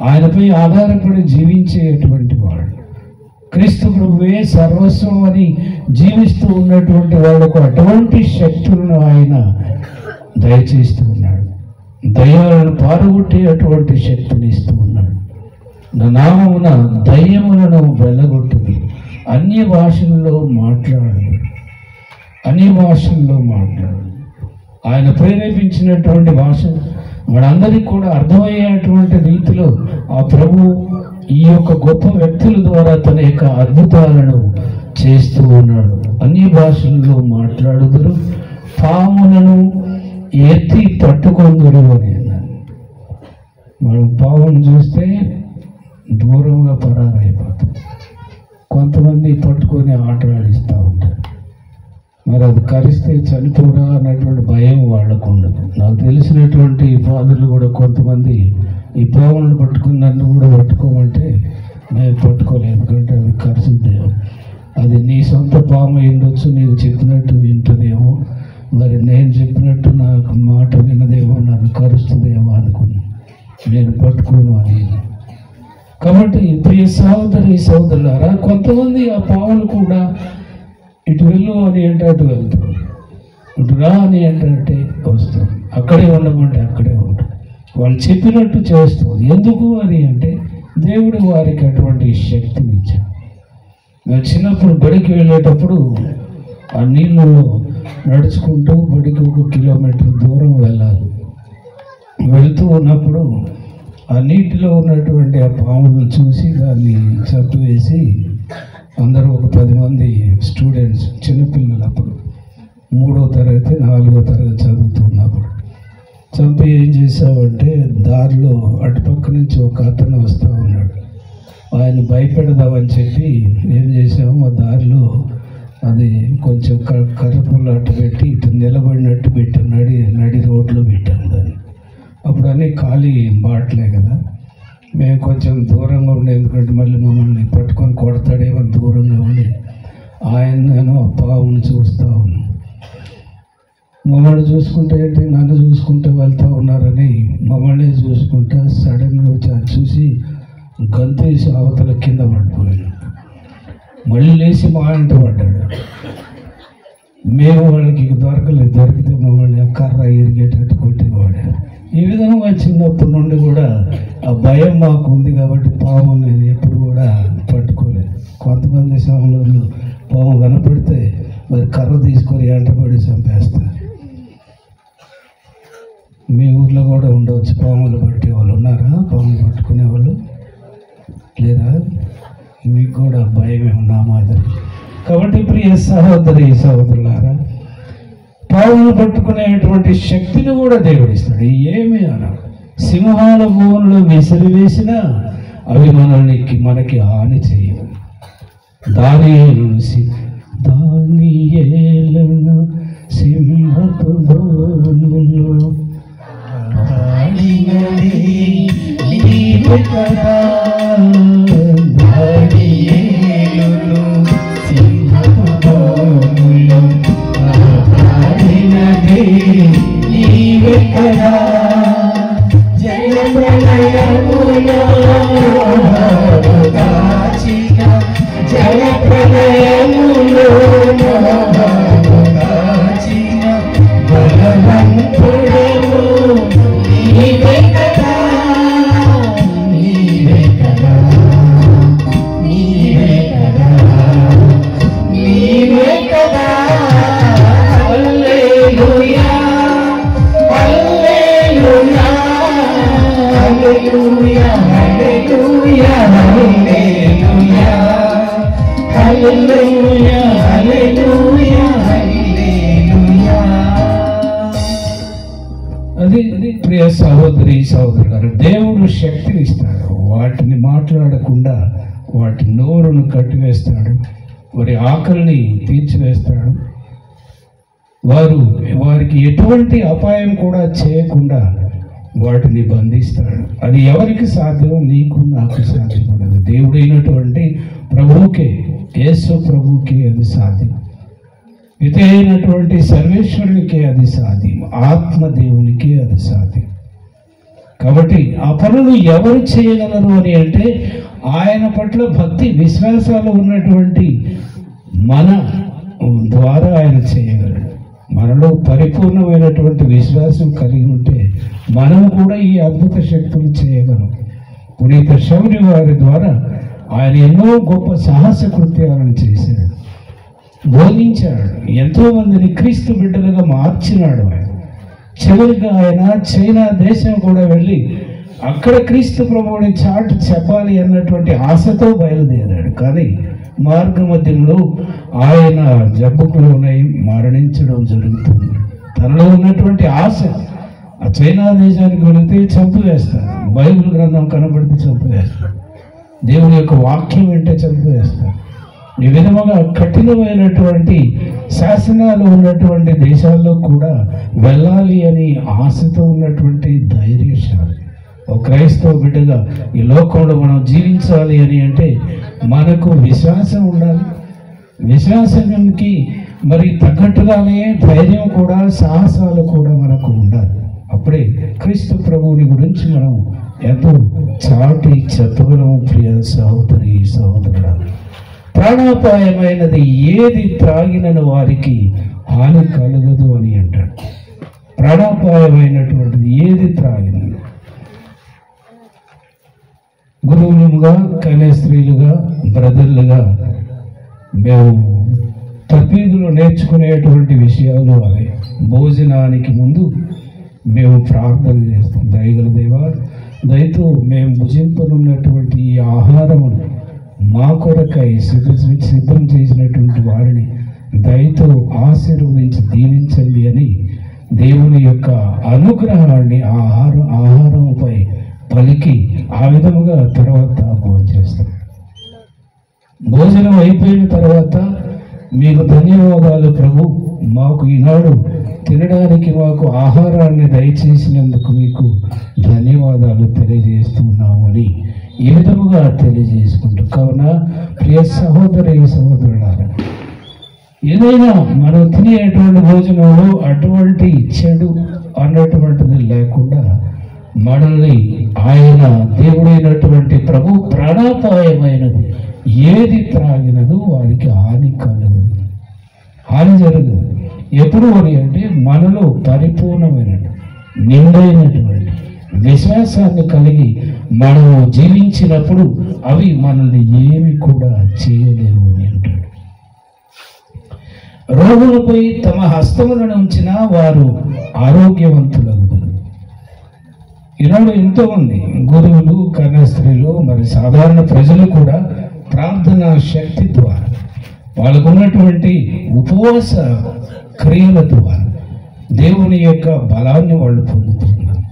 Speaker 2: ఆయనపై ఆధారపడి జీవించేటువంటి వాడు, క్రీస్తు ప్రభువే సర్వస్వం అని జీవిస్తూ ఉన్నటువంటి వాళ్లకు అటువంటి శక్తులను ఆయన దయచేస్తూ ఉన్నాడు. దయ్యాలను పారగొట్టేటువంటి శక్తిని ఇస్తూ ఉన్నాడు. నా నామమున దయ్యములను వెళ్ళగొట్టుది, అన్య భాషల్లో మాట్లాడు, అన్య భాషల్లో మాట్లాడు. ఆయన ప్రేరేపించినటువంటి భాష మనందరికీ కూడా అర్థమయ్యేటువంటి రీతిలో ఆ ప్రభు ఈ యొక్క గొప్ప వ్యక్తుల ద్వారా తన యొక్క అద్భుతాలను చేస్తూ ఉన్నాడు. అన్ని భాషల్లో మాట్లాడుదురు, పాములను ఎత్తి పట్టుకొందురు అని అన్నాడు. మనం పామును చూస్తే దూరంగా పరారైపోతారు. కొంతమంది పట్టుకొని ఆట ఆడిస్తూ ఉంటారు. మరి అది కరిస్తే చనిపోరా అన్నటువంటి భయం వాళ్ళకు ఉండదు. నాకు తెలిసినటువంటి ఫాదర్లు కూడా కొంతమంది ఈ పాములను పట్టుకుని నన్ను కూడా పట్టుకోమంటే నేను పట్టుకోలేదు, ఎందుకంటే అది కరుస్తుందేమో, అది నీ సొంత పాము ఉండొచ్చు, నీవు చెప్పినట్టు వింటుందేమో, మరి నేను చెప్పినట్టు నాకు మాట విన్నదేమో, నన్ను కరుస్తుందేమో అనుకున్నాను, నేను పట్టుకోను అని. కాబట్టి ప్రియ సహోదరి సహోదరులారా, కొంతమంది ఆ పాములు కూడా ఇటు వెళ్ళు అని అంటే అటు వెళ్తారు, ఇటు రా అని అంటే వస్తాం, అక్కడే ఉండమంటే అక్కడే ఉంటాం, వాళ్ళు చెప్పినట్టు చేస్తుంది. ఎందుకు అని అంటే దేవుడు వారికి అటువంటి శక్తిని ఇచ్చాడు. మేము చిన్నప్పుడు బడికి వెళ్ళేటప్పుడు ఆ నీళ్ళలో నడుచుకుంటూ బడికి 1 కిలోమీటర్ దూరం వెళ్ళాలి. వెళుతూ ఉన్నప్పుడు ఆ నీటిలో ఉన్నటువంటి ఆ పాములను చూసి దాన్ని చంపివేసి అందరూ ఒక 10 మంది స్టూడెంట్స్, చిన్నపిల్లలు, అప్పుడు 3వ తరగతి 4వ తరగతి చదువుతున్నప్పుడు చంపి ఏం చేసామంటే దారిలో అటుపక్క నుంచి ఒక అతను వస్తూ ఉన్నాడు. ఆయన భయపెడదామని చెప్పి ఏం చేసాము, ఆ దారిలో అది కొంచెం కర్రపుల్ల అట్టు పెట్టి ఇటు నిలబడినట్టు పెట్టి నడి రోడ్లో పెట్టాము దాన్ని. అప్పుడు అన్నీ ఖాళీ బాటలే కదా, మేము కొంచెం దూరంగా ఉండే, ఎందుకంటే మళ్ళీ మమ్మల్ని పట్టుకొని కొడతాడేమో దూరంగా ఉండి నేను ఆ పావును చూస్తూ ఉన్నాను. మమ్మల్ని చూసుకుంటే ఏంటి, నన్ను చూసుకుంటూ వెళ్తూ ఉన్నారని మమ్మల్ని చూసుకుంటా సడన్గా చూసి గంతేసి అవతల కింద పడిపోయాను. మళ్ళీ లేచి మా ఇంట పడ్డాడు. మేము వాళ్ళకి దొరకలేదు, దొరికితే మమ్మల్ని కర్ర ఇరిగేటట్టు కొట్టేవాడు. ఈ విధంగా చిన్నప్పటి నుండి కూడా ఆ భయం మాకు ఉంది కాబట్టి పాము నేను ఎప్పుడు కూడా పట్టుకోలేదు. కొంతమంది సమయంలో పాము కనపడితే మరి కర్ర తీసుకొని ఎంటపడి చంపేస్తారు. మీ ఊర్లో కూడా ఉండవచ్చు పాములు పట్టేవాళ్ళు, ఉన్నారా? పాములు పట్టుకునే వాళ్ళు లేదా? మీకు కూడా భయం ఏమన్నా మాదిరి? కాబట్టి ప్రియ సహోదరి సహోదరులారా, పావులు పట్టుకునేటువంటి శక్తిని కూడా దేవుడిస్తాడు. ఏమి అన్నాడు, సింహాల భూములు విసిరివేసినా అవి మనకి హాని చేయవు. దానియేలును సింహపు బోనులో అది ప్రియ సహోదరి సహోదరుడు, దేవుడు శక్తిని ఇస్తాడు. వాటిని మాట్లాడకుండా వాటి నోరును కట్టివేస్తాడు, వారి ఆకలిని తీర్చివేస్తాడు. వారికి ఎటువంటి అపాయం కూడా చేయకుండా వాటిని బంధిస్తాడు. అది ఎవరికి సాధ్యం? నీకు నాకు సాధ్యపడదు. దేవుడైనటువంటి ప్రభువుకే, యేసు ప్రభువుకే అది సాధ్యం. ఇతైనటువంటి సర్వేశ్వరునికే అది సాధ్యం, ఆత్మదేవునికే అది సాధ్యం. కాబట్టి ఆ పనులు ఎవరు చేయగలరు అని అంటే ఆయన పట్ల భక్తి విశ్వాసాలు ఉన్నటువంటి మన ద్వారా ఆయన చేయగలడు. మనలో పరిపూర్ణమైనటువంటి విశ్వాసం కలిగి ఉంటే మనం కూడా ఈ అద్భుత శక్తులు చేయగలం. పునీత శౌరి వారి ద్వారా ఆయన ఎన్నో గొప్ప సాహస కృత్యాలను చేశాడు, బోధించాడు, ఎంతో మందిని క్రీస్తు బిడ్డలుగా మార్చినాడు. ఆయన చివరిగా ఆయన చైనా దేశం కూడా వెళ్ళి అక్కడ క్రీస్తు ప్రభువుని చాటు చెప్పాలి అన్నటువంటి ఆశతో బయలుదేరాడు. కానీ మార్గ మధ్యంలో ఆయన జబ్బుకు లోనై మరణించడం జరుగుతుంది. తనలో ఉన్నటువంటి ఆశ, ఆ చైనా దేశానికి వెళితే చంపివేస్తారు, బైబిల్ గ్రంథం కనబడితే చంపివేస్తారు. దేవుని యొక్క వాక్యం వింటే చంపేస్తారు. ఈ విధముగా కఠినమైనటువంటి శాసనాలు ఉన్నటువంటి దేశాల్లో కూడా వెళ్ళాలి అని ఆశతో ఉన్నటువంటి ధైర్యశాలి ఒక క్రైస్తవ బిడ్డగా ఈ లోకంలో మనం జీవించాలి అని అంటే మనకు విశ్వాసం ఉండాలి. విశ్వాసానికి మరి తగ్గట్టుగానే ధైర్యం కూడా సాహసాలు కూడా మనకు ఉండాలి. అప్పుడే క్రీస్తు ప్రభువుని గురించి మనం ఎంతో చాటి చెప్పగలము. ప్రియ సహోదరి సహోదరుడా, ప్రాణాపాయమైనది ఏది త్రాగినను వారికి హాని కలగదు అని అంటాడు. ప్రాణాపాయమైనటువంటిది ఏది త్రాగినను. గురువులుగా కన్యాస్త్రీలుగా బ్రదర్లుగా మేము తరబీదులో నేర్చుకునేటువంటి విషయాలు అవే. భోజనానికి ముందు మేము ప్రార్థన చేస్తాం. దయగల దేవా, దయతో మేము భుజింపనున్నటువంటి ఈ ఆహారమును మా కొరకై సిద్ధం చేసినటువంటి వారిని దయతో ఆశీర్వదించి దీవించండి అని దేవుని యొక్క అనుగ్రహాన్ని ఆహారంపై పలికి ఆ విధముగా తర్వాత భోజనం చేస్తాం. భోజనం అయిపోయిన తర్వాత మీకు ధన్యవాదాలు ప్రభు, మాకు ఈనాడు తినడానికి మాకు ఆహారాన్ని దయచేసినందుకు మీకు ధన్యవాదాలు తెలియజేస్తున్నాము అని ఈ విధముగా తెలియజేసుకుంటూ. కావున ప్రియ సహోదరి సహోదరులారా, ఏదైనా మనం తినేటువంటి భోజనంలో అటువంటి చెడు అన్నటువంటిది లేకుండా మనల్ని ఆయన దేవుడైనటువంటి ప్రభు ప్రాణాపాయమైనది ఏది త్రాగినదో వారికి హాని కలగదు, హాని జరగదు. ఎప్పుడు అని అంటే మనలో పరిపూర్ణమైన నిండైనటువంటి విశ్వాసాన్ని కలిగి మనము జీవించినప్పుడు అవి మనల్ని ఏమి కూడా చేయలేవు అని అంటాడు. రోగులపై తమ హస్తములను ఉంచిన వారు ఆరోగ్యవంతులగుతారు. ఈనాడు ఎంతో మంది గురువులు కన్యాస్త్రీలు మరి సాధారణ ప్రజలు కూడా ప్రార్థనా శక్తి ద్వారా వాళ్ళకున్నటువంటి ఉపవాస క్రియల ద్వారా దేవుని యొక్క బలాన్ని వాళ్ళు పొందుతున్నారు.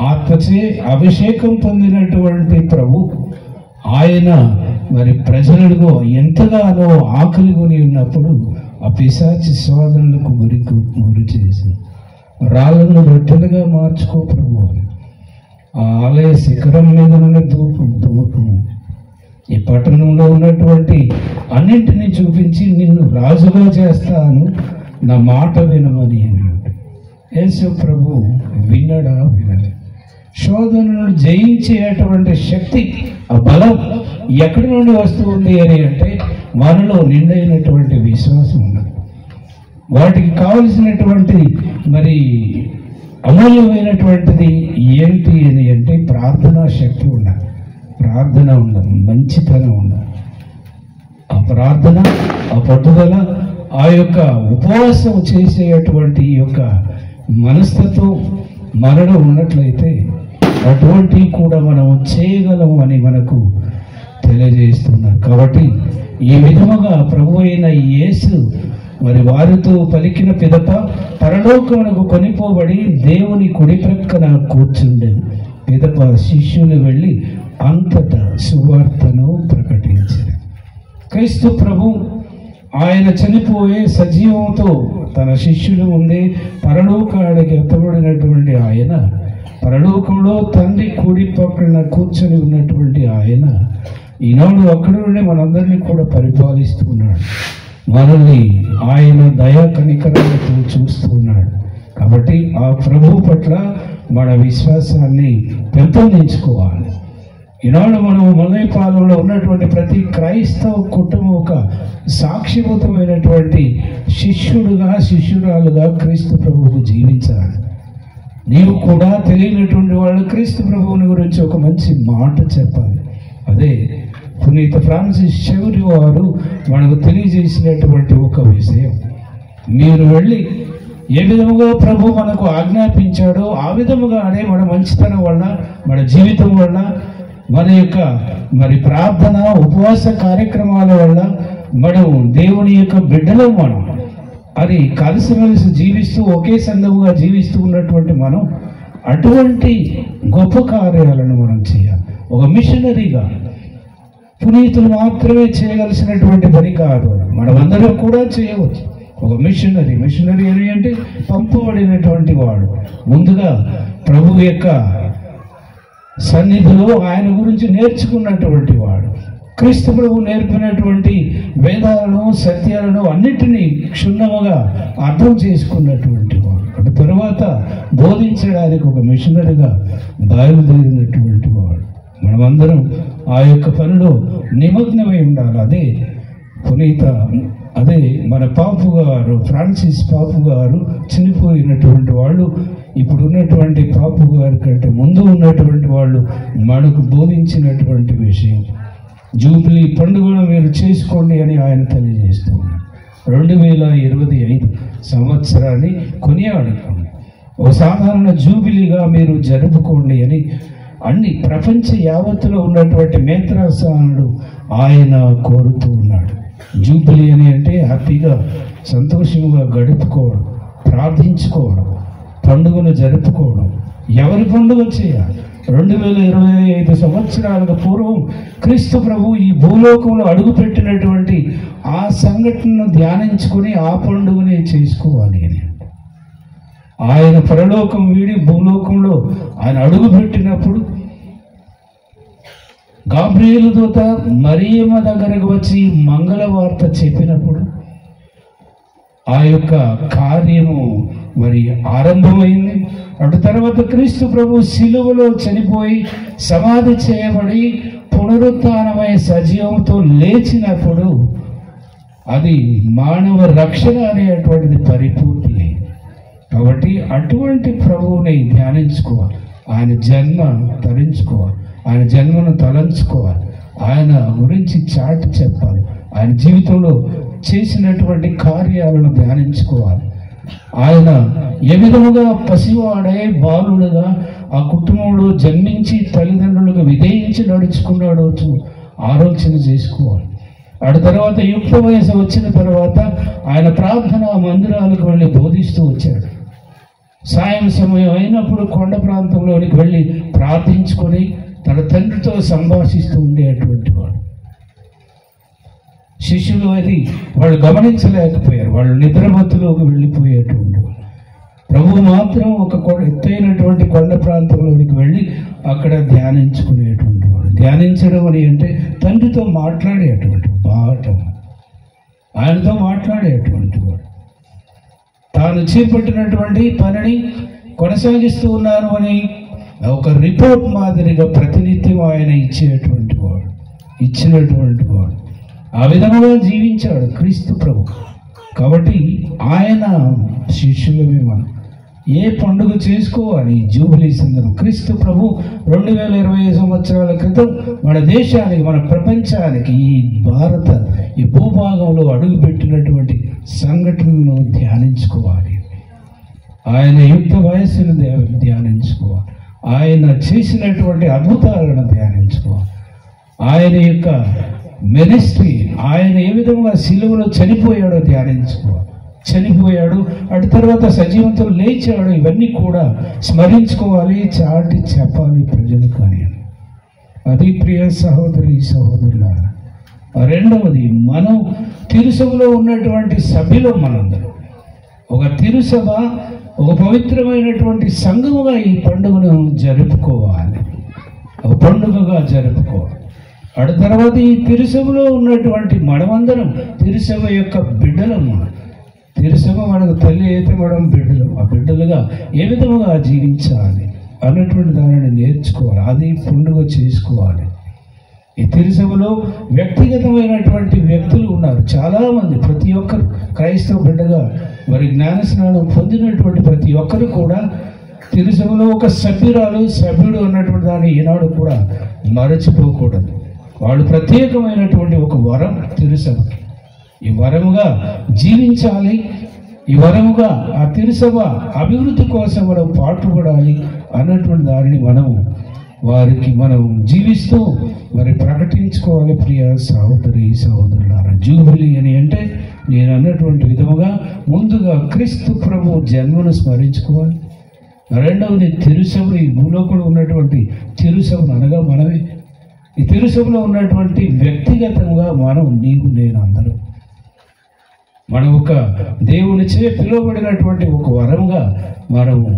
Speaker 2: ఆత్మచే అభిషేకం పొందినటువంటి ప్రభు ఆయన మరి ప్రజలకు ఎంతగానో ఆకలి కొని ఉన్నప్పుడు ఆ పిశాచి శోధనలకు గురి చేసి రాళ్ళను రొట్టెలుగా మార్చుకో ప్రభు అని ఆ ఆలయ శిఖరం మీద ఉన్న ధూపం ఈ పట్టణంలో ఉన్నటువంటి అన్నింటినీ చూపించి నిన్ను రాజుగా చేస్తాను, నా మాట వినమని అన్నాడు. యేసు ప్రభు వినడా? వినలే. శోధనను జయించేటువంటి శక్తి, ఆ బలం ఎక్కడి నుండి వస్తుంది అని అంటే మనలో నిండైనటువంటి విశ్వాసం ఉన్నది. వాటికి కావలసినటువంటి మరి అమూల్యమైనటువంటిది ఏంటి అని అంటే ప్రార్థనా శక్తి ఉండాలి, ప్రార్థన ఉండాలి, మంచితనం ఉండాలి. ఆ ప్రార్థన, ఆ పట్టుదల, ఆ యొక్క ఉపవాసం చేసేటువంటి ఈ యొక్క మనస్తత్వం మనలో ఉన్నట్లయితే అటువంటివి కూడా మనం చేయగలము అని మనకు తెలియజేస్తున్నారు. కాబట్టి ఈ విధముగా ప్రభు అయిన యేసు మరి వారితో పలికిన పిదప పరలోకమునకు కొనిపోబడి దేవుని కుడి ప్రక్కన కూర్చుండెను. పిదప శిష్యులు వెళ్ళి అంతటా సువార్తను ప్రకటించారు. క్రీస్తు ప్రభు ఆయన చనిపోయే సజీవంతో తన శిష్యుల ముందే పరలోకానికి ఎత్తబడినటువంటి ఆయన, పరలోకంలో తండ్రి కుడి పక్కన కూర్చొని ఉన్నటువంటి ఆయన ఈనాడు అక్కడ నుండి మనందరినీ కూడా పరిపాలిస్తూ ఉన్నాడు. మనల్ని ఆయన దయా కనికరాలతో చూస్తూ ఉన్నాడు. కాబట్టి ఆ ప్రభు పట్ల మన విశ్వాసాన్ని పెంపొందించుకోవాలి. ఈనాడు మనం మలయపాలెంలో ఉన్నటువంటి ప్రతి క్రైస్తవ కుటుంబం ఒక సాక్షిభూతమైనటువంటి శిష్యురాలుగా క్రీస్తు ప్రభువుకు జీవించాలి. నీవు కూడా తెలియనటువంటి వాళ్ళు క్రీస్తు ప్రభువుని గురించి ఒక మంచి మాట చెప్పాలి. అదే పునీత ఫ్రాన్సిస్ చెవిరి వారు మనకు తెలియజేసినటువంటి ఒక విషయం. మీరు వెళ్ళి ఏ విధముగా ప్రభు మనకు ఆజ్ఞాపించాడో ఆ విధముగానే మన మంచితనం వల్ల, మన జీవితం వల్ల, మన యొక్క మరి ప్రార్థన ఉపవాస కార్యక్రమాల వల్ల మనం దేవుని యొక్క బిడ్డలు మనం అది కలిసిమెలిసి జీవిస్తూ ఒకే సంఘముగా జీవిస్తూ ఉన్నటువంటి మనం అటువంటి గొప్ప కార్యాలను మనం చేయాలి. ఒక మిషనరీగా పునీతులు మాత్రమే చేయవలసినటువంటి పని కాదు, మనమందరం కూడా చేయవచ్చు. ఒక మిషనరీ అని అంటే పంపబడినటువంటి వాడు, ముందుగా ప్రభు యొక్క సన్నిధిలో ఆయన గురించి నేర్చుకున్నటువంటి వాడు, క్రీస్తు ప్రభు నేర్పినటువంటి వేదాలను సత్యాలను అన్నిటినీ క్షుణ్ణముగా అర్థం చేసుకున్నటువంటి వాడు, అటు తర్వాత బోధించడానికి ఒక మిషనరీగా బయలుదేరినటువంటి వాడు. మనమందరం ఆ యొక్క పనిలో నిమగ్నమై ఉండాలి. అదే మన పాపు గారు, ఫ్రాన్సిస్ పాపు గారు చనిపోయినటువంటి వాళ్ళు, ఇప్పుడు ఉన్నటువంటి పాపు గారి కంటే ముందు ఉన్నటువంటి వాళ్ళు మనకు బోధించినటువంటి విషయం. జూబ్లీ పండుగను మీరు చేసుకోండి అని ఆయన తెలియజేస్తున్నారు. 2025 సంవత్సరాన్ని కొనియాడుకోండి, ఒక సాధారణ జూబిలీగా మీరు జరుపుకోండి అని అన్ని ప్రపంచ యావత్తులో ఉన్నటువంటి మేత్రాసానుడు ఆయన కోరుతూ ఉన్నాడు. జూబిలీ అని అంటే హ్యాపీగా సంతోషంగా గడుపుకోవడం, ప్రార్థించుకోవడం, పండుగను జరుపుకోవడం. ఎవరి పండుగ చేయాలి? 2025 సంవత్సరాలకు పూర్వం క్రీస్తు ప్రభు ఈ భూలోకంలో అడుగుపెట్టినటువంటి ఆ సంఘటనను ధ్యానించుకుని ఆ పండుగని చేసుకోవాలి అని. ఆయన పరలోకం వీడి భూలోకంలో ఆయన అడుగుపెట్టినప్పుడు గాబ్రియేలు దూత మరియమ్మ దగ్గరకు వచ్చి మంగళవార్త చెప్పినప్పుడు ఆ యొక్క కార్యము మరి ఆరంభమైంది. అటు తర్వాత క్రీస్తు ప్రభు శిలువలో చనిపోయి సమాధి చేయబడి పునరుత్థానమై సజీవంతో లేచినప్పుడు అది మానవ రక్షణ అనేటువంటిది పరిపూర్తి. కాబట్టి అటువంటి ప్రభువుని ధ్యానించుకోవాలి, ఆయన జన్మ తరించుకోవాలి, ఆయన జన్మను తలంచుకోవాలి, ఆయన గురించి చాటి చెప్పాలి, ఆయన జీవితంలో చేసినటువంటి కార్యాలను ధ్యానించుకోవాలి. ఆయన ఏ విధముగా పసివాడే బాలుడుగా ఆ కుటుంబంలో జన్మించి తల్లిదండ్రులకు విధేయించి నడుచుకున్నాడో ఆలోచన చేసుకోవాలి. అటు తర్వాత యుక్త వయసు వచ్చిన తర్వాత ఆయన ప్రార్థనా మందిరాలకు వెళ్ళి బోధిస్తూ వచ్చాడు. సాయం సమయం అయినప్పుడు కొండ ప్రాంతంలోనికి వెళ్ళి ప్రార్థించుకొని తన తండ్రితో సంభాషిస్తూ ఉండేటువంటి వాడు. శిష్యులు అది వాళ్ళు గమనించలేకపోయారు, వాళ్ళు నిద్రమత్తులోకి వెళ్ళిపోయేటువంటి వాడు. ప్రభు మాత్రం ఒక ఎత్తైనటువంటి కొండ ప్రాంతంలోనికి వెళ్ళి అక్కడ ధ్యానించుకునేటువంటి వాడు. ధ్యానించడం అని అంటే తండ్రితో మాట్లాడేటువంటి బాటం, ఆయనతో మాట్లాడేటువంటి వాడు. తాను చేపట్టినటువంటి పనిని కొనసాగిస్తూ ఉన్నారు అని ఒక రిపోర్ట్ మాదిరిగా ప్రతినిత్యం ఆయన ఇచ్చినటువంటి వాడు. ఆ విధంగా జీవించాడు క్రీస్తు ప్రభు. కాబట్టి ఆయన శిష్యులమే మనం ఏ పండుగ చేసుకోవాలి? జూబిలీ సందర్భం. క్రీస్తు ప్రభు 2020 సంవత్సరాల క్రితం మన దేశానికి, మన ప్రపంచానికి, ఈ భూభాగంలో అడుగుపెట్టినటువంటి సంఘటనను ధ్యానించుకోవాలి. ఆయన యుక్త వయస్సును ధ్యానించుకోవాలి. ఆయన చేసినటువంటి అద్భుతాలను ధ్యానించుకోవాలి. ఆయన యొక్క మినిస్ట్రీ, ఆయన ఏ విధంగా శిలువలో చనిపోయాడో ధ్యానించుకోవాలి. చనిపోయాడు, అటు తర్వాత సజీవంతో లేచాడు, ఇవన్నీ కూడా స్మరించుకోవాలి, చాటి చెప్పాలి ప్రజలకు అని. అది ప్రియ సహోదరి సహోదరులారా. రెండవది, మనం తిరుసభలో ఉన్నటువంటి సభ్యులు మనందరం ఒక తిరుసభ, ఒక పవిత్రమైనటువంటి సంఘముగా ఈ పండుగను జరుపుకోవాలి, ఒక పండుగగా జరుపుకోవాలి. అటు తర్వాత ఈ తిరుసభలో ఉన్నటువంటి మనమందరం తిరుసభ యొక్క బిడ్డలము. తిరుసభ మనకు తల్లి అయితే మనం బిడ్డలు, ఆ బిడ్డలుగా ఏ విధముగా జీవించాలి అన్నటువంటి దానిని నేర్చుకోవాలి, అది పండుగ చేసుకోవాలి. ఈ తిరుసభలో వ్యక్తిగతమైనటువంటి వ్యక్తులు ఉన్నారు చాలామంది. ప్రతి ఒక్కరు క్రైస్తవ బిడ్డగా మరి జ్ఞానస్నానం పొందినటువంటి ప్రతి ఒక్కరు కూడా తిరుసభలో ఒక సభ్యుడు అన్నటువంటి దాన్ని ఈనాడు కూడా మరచిపోకూడదు. వాళ్ళు ప్రత్యేకమైనటువంటి ఒక వరం తిరుసభకి. ఈ వరముగా జీవించాలి, ఈ వరముగా ఆ తిరుసభ అభివృద్ధి కోసం మనం పాటుపడాలి అన్నటువంటి దానిని వారికి మనం జీవిస్తూ మరి ప్రకటించుకోవాలి. ప్రియ సహోదరి సహోదరులారా, జూబిలీ అని అంటే నేను అన్నటువంటి విధముగా ముందుగా క్రీస్తు ప్రభు జన్మను స్మరించుకోవాలి. రెండవది తిరుసభ, ఈ భూలోకంలో ఉన్నటువంటి తిరుసభను అనగా మనమే. ఈ తిరుసభలో ఉన్నటువంటి వ్యక్తిగతంగా మనం నీవు నేను అందరం మనం ఒక దేవునిచే పిలువబడినటువంటి ఒక వరంగా మనము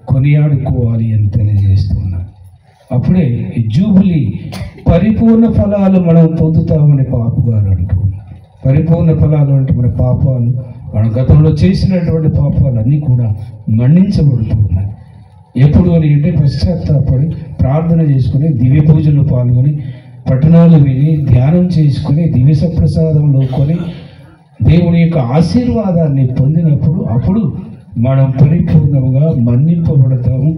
Speaker 2: కొనియాడుకోవాలి అని తెలియజేస్తున్నాను. అప్పుడే ఈ జూబిలీ పరిపూర్ణ ఫలాలు మనం పొందుతామని పాపు గారు అంటున్నారు. పరిపూర్ణ ఫలాలు అంటే మన పాపాలు, మన గతంలో చేసినటువంటి పాపాలు అన్నీ కూడా మన్నించబడుతున్నాయి. ఎప్పుడు అని అంటే పశ్చాత్తాపడి ప్రార్థన చేసుకుని దివ్య పూజలు పాల్గొని పట్టణాలు విని ధ్యానం చేసుకుని దివ్య సప్రసాదంలో కొని దేవుని యొక్క ఆశీర్వాదాన్ని పొందినప్పుడు అప్పుడు మనం పరిపూర్ణంగా మన్నింపబడతాము,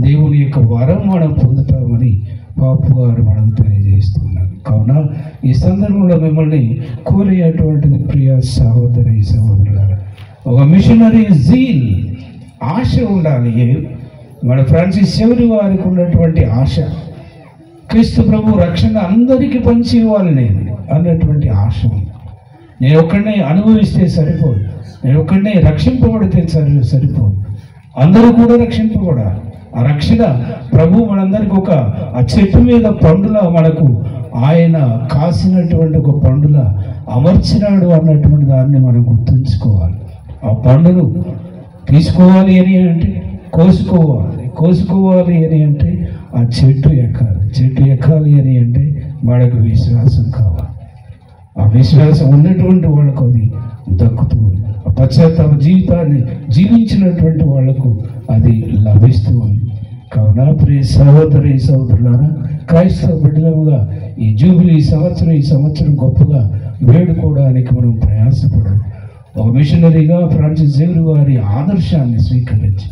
Speaker 2: దేవుని యొక్క వరం మనం పొందుతామని పాపు గారు మనం తెలియజేస్తున్నారు. కావున ఈ సందర్భంలో మిమ్మల్ని కోరేటువంటిది ప్రియ సహోదరి సహోదరులారా, ఒక మిషనరీ జీల్ ఆశ ఉండాలి. మన ఫ్రాన్సిస్ శౌరి వారికి ఉన్నటువంటి ఆశ, క్రీస్తు ప్రభు రక్షణ అందరికీ పంచి ఇవ్వాలి నేను అన్నటువంటి ఆశ. నేను ఒక్కడనే అనుభవిస్తే సరిపోదు, నేను ఒక్కడనే రక్షింపబడితే సరిపోదు, అందరూ కూడా రక్షింపబడాలి. ఆ రక్షణ ప్రభు మనందరికి ఒక ఆ చెట్టు మీద పండులా మనకు ఆయన కాసినటువంటి ఒక పండులా అమర్చినాడు అన్నటువంటి దాన్ని మనం గుర్తుంచుకోవాలి. ఆ పండును తీసుకోవాలి అని అంటే కోసుకోవాలి అని అంటే ఆ చెట్టు ఎక్కాలి అని అంటే మనకు విశ్వాసం కావాలి. ఆ విశ్వాసం ఉన్నటువంటి వాళ్ళకు అది దక్కుతుంది. ఆ పశ్చాత్తాప జీవితాన్ని జీవించినటువంటి వాళ్లకు అది లభిస్తూ ఉంది. కావున ప్రియ సహోదరి సహోదరులారా, క్రైస్తవ బిడ్డలుగా ఈ జూబిలీ ఈ సంవత్సరం గొప్పగా వేడుకోవడానికి మనం ప్రయాసపడాలి. ఒక మిషనరీగా ఫ్రాన్సిస్ జేవియర్ వారి ఆదర్శాన్ని స్వీకరించి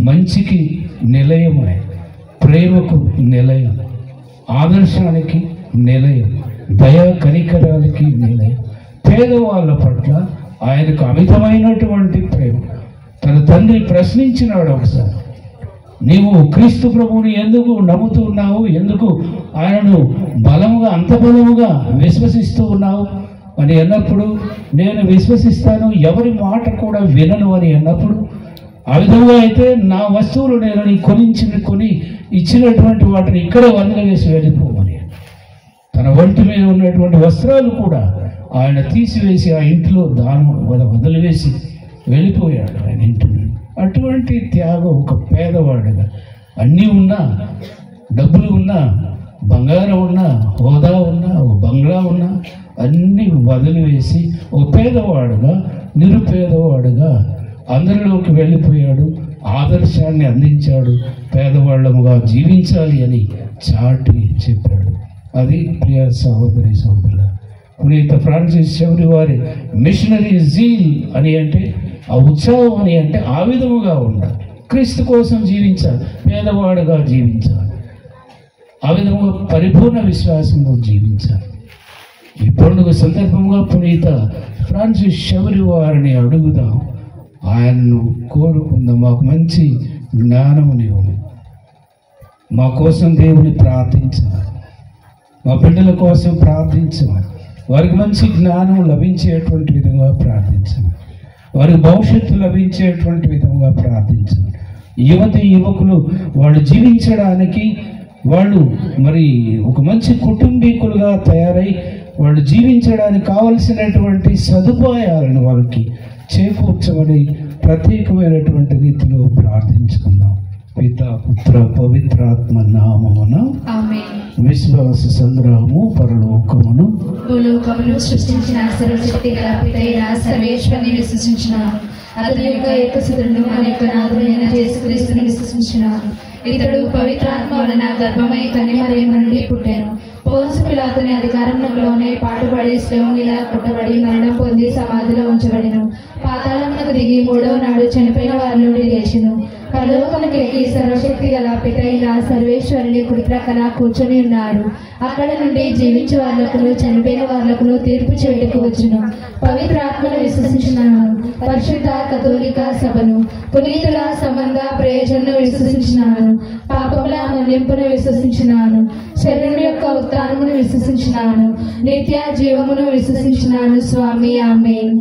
Speaker 2: మంచికి నిలయమై, ప్రేమకు నిలయం, ఆదర్శానికి నిలయం, దయా కనికరాలకి నిలయం, పేదవాళ్ళ పట్ల ఆయనకు అమితమైనటువంటి ప్రేమ. తన తండ్రి ప్రశ్నించినాడు ఒకసారి, నీవు క్రీస్తు ప్రభువుని ఎందుకు నమ్ముతూ ఉన్నావు, ఎందుకు ఆయనను అంత బలముగా విశ్వసిస్తూ ఉన్నావు అని అన్నప్పుడు, నేను విశ్వసిస్తాను, ఎవరి మాట కూడా వినను అని అన్నప్పుడు, ఆ విధంగా అయితే నా వస్తువులు నేను కొని ఇచ్చినటువంటి వాటిని ఇక్కడ వదిలివేసి వెళ్ళిపోమని, తన ఒంటి మీద ఉన్నటువంటి వస్త్రాలు కూడా ఆయన తీసివేసి ఆ ఇంటిలో వదిలివేసి వెళ్ళిపోయాడు ఆయన ఇంటి నుండి. అటువంటి త్యాగం ఒక పేదవాడుగా, అన్నీ ఉన్నా, డబ్బులు ఉన్నా, బంగారం ఉన్నా, హోదా ఉన్నా, ఒక బంగ్లా ఉన్నా, అన్నీ వదిలివేసి ఒక పేదవాడుగా, నిరుపేదవాడుగా అందరిలోకి వెళ్ళిపోయాడు. ఆదర్శాన్ని అందించాడు, పేదవాళ్ళముగా జీవించాలి అని చాటి చెప్పాడు. అది ప్రియ సహోదరి సహోదరుల పునీత ఫ్రాన్సిస్ శౌరి వారి మిషనరీ జీల్ అని అంటే, ఆ ఉత్సాహం అని అంటే ఆ విధముగా ఉండాలి. క్రీస్తు కోసం జీవించాలి, పేదవాడుగా జీవించాలి, ఆ విధముగా పరిపూర్ణ విశ్వాసంలో జీవించాలి. ఈ పండుగ సందర్భంగా పునీత ఫ్రాన్సిస్ శౌరి వారిని అడుగుదాం, ఆయన్ను కోరుకుందాం, మాకు మంచి జ్ఞానమునివ్వు, మా కోసం దేవుని ప్రార్థించాలి, మా బిడ్డల కోసం ప్రార్థించాలి, వారికి మంచి జ్ఞానం లభించేటువంటి విధంగా ప్రార్థించాలి, వారికి భవిష్యత్తు లభించేటువంటి విధంగా ప్రార్థించాలి. యువకులు వాళ్ళు జీవించడానికి, వాళ్ళు మరి ఒక మంచి కుటుంబీకులుగా తయారై వాళ్ళు జీవించడానికి కావలసినటువంటి సదుపాయాలను వాళ్ళకి చేకూర్చమని ప్రత్యేకమైనటువంటి రీతిలో ప్రార్థించుకుందాం. పితా పుత్ర పవిత్రాత్మ నామమున విశ్వాస సంగ్రహము పరలోకమును
Speaker 4: భూలోకమును సృష్టించిన సర్వశక్తి గల పితైన సర్వేశ్వరుని విశ్వసించిన, అతని యొక్క ఏకసుతుడును మన యొక్క నాథుడైన యేసుక్రీస్తుని విశ్వసించిన, ఇతడు పవిత్రాత్మ వలన గర్భమై కన్యమరియమ్మ నుండి పుట్టాను. పోన్సు పిలాతుని అధికారంలోనే పాటుపడి శ్రమలా పుట్టబడి మరణం పొంది సమాధిలో ఉంచబడిను. పాతాళమునకు దిగి మూడవ నాడు చనిపోయిన వారి నుండి లేచెను. పరలోకమునకు ఎక్కి సర్వశక్తి గల పితైన సర్వేశ్వరుని కుడి ప్రక్కన కూర్చొని ఉన్నాడు. అక్కడ నుండి జీవించే వాళ్ళకును చనిపోయిన వాళ్ళకును తీర్పు చేయుటకు వచ్చును. పవిత్రాత్మను విశ్వసించినాను, పరిశుద్ధ కథోలిక సభను, పునీతుల సంబంధ ప్రయోజనం విశ్వసించినాను, పాపముల మన్నింపును విశ్వసించినాను, శరీరుని యొక్క ఉత్థానమును విశ్వసించినాను, నిత్య జీవమును విశ్వసించినాను. స్వామి ఆమేన్.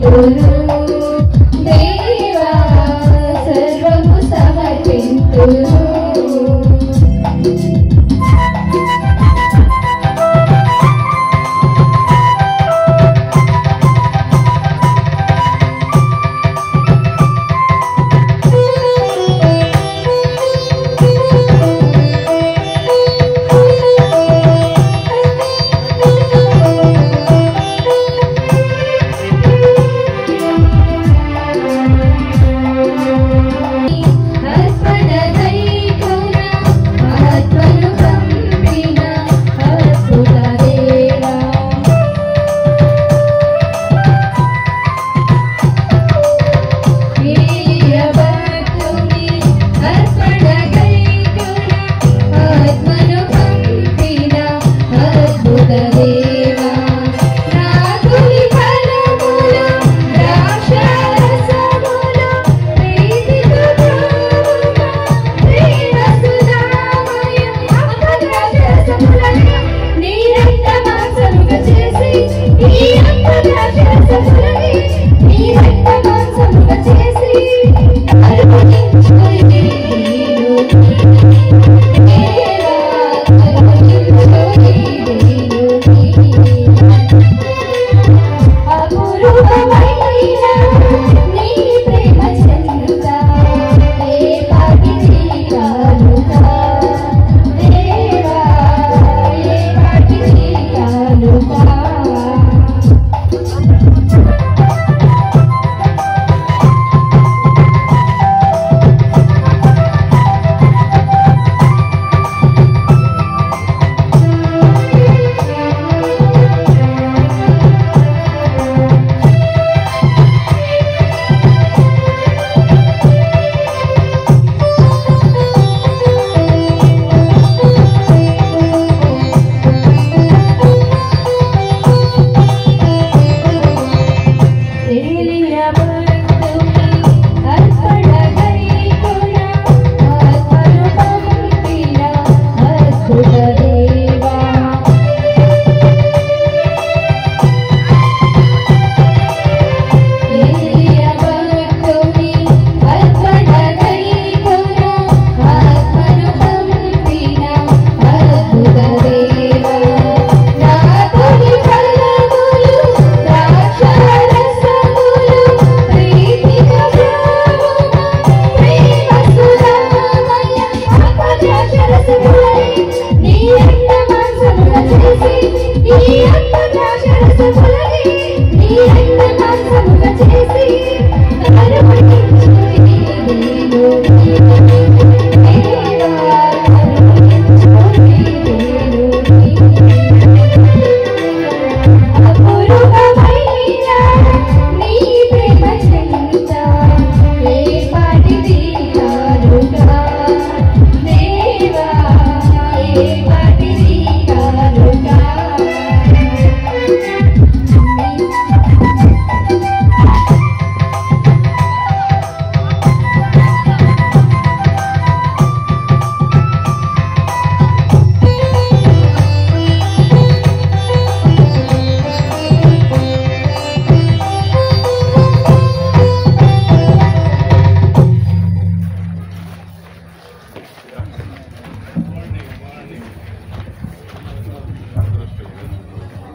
Speaker 4: సమర్పింతును దేవా సర్వము సమర్పింతును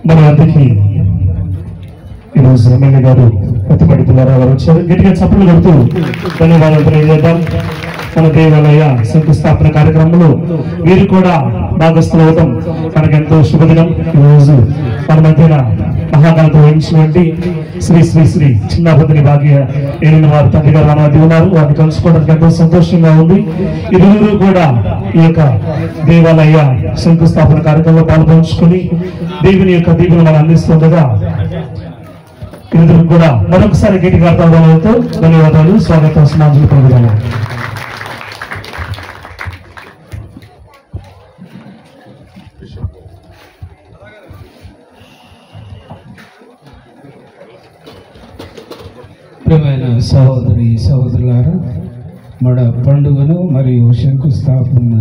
Speaker 1: మన వద్దకి ఈరోజు ఎమ్మెల్యే గారు ప్రతిపడుతున్నారా వారు వచ్చారు. గట్టిగా చప్పులు కొడుతూ ధన్యవాదాలు తెలియజేద్దాం. మన దేవాలయ శంకుస్థాపన కార్యక్రమంలో వీరు కూడా భాగస్థులు అవటం మనకు ఎంతో శుభదినం. ఈరోజు మన మధ్యన మహాఘనత వహించినటువంటి శ్రీ శ్రీ శ్రీ చిన్నభద్రి భాగ్య ఏలిన వారి తండ్రి గారు మన మధ్య ఉన్నారు. వారిని కలుసుకోవడానికి ఎంతో సంతోషంగా ఉంది. ఇరువురు కూడా ఈ యొక్క దేవాలయ శంకుస్థాపన కార్యక్రమంలో పాల్పంచుకుని దేవుని యొక్క దీవులు మనం అందిస్తుండగా ఇరువురు కూడా మరొకసారి గట్టిగా అర్థాలతో ధన్యవాదాలు, స్వాగతం, స్నాంజలి పలుకుదాము.
Speaker 2: ప్రియమైన సహోదరి సహోదరులారా, మన పండుగను మరియు శంకుస్థాపన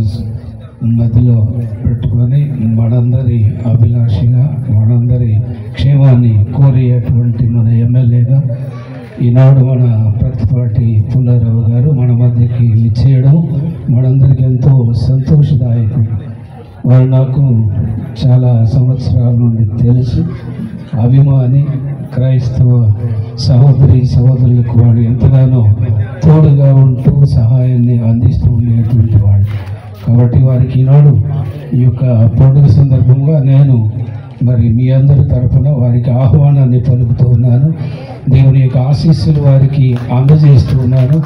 Speaker 2: మధ్యలో పెట్టుకొని మనందరి అభిలాషిగా మనందరి క్షేమాన్ని కోరేటువంటి మన ఎమ్మెల్యేగా ఈనాడు మన ప్రతిపాటి పుల్లారావు గారు మన మధ్యకి ఇచ్చేయడం మనందరికీ ఎంతో సంతోషదాయకం. వారు నాకు చాలా సంవత్సరాల నుండి తెలుసు, అభిమాని, క్రైస్తవ సహోదరులకు వాడు ఎంతగానో తోడుగా ఉంటూ సహాయాన్ని అందిస్తూ ఉండేటువంటి వాడు. కాబట్టి వారికి ఈనాడు ఈ యొక్క పండుగ సందర్భంగా నేను మరి మీ అందరి తరఫున వారికి ఆహ్వానాన్ని పలుకుతూ ఉన్నాను. దేవుని యొక్క ఆశీస్సులు వారికి అందజేస్తూ ఉన్నాను.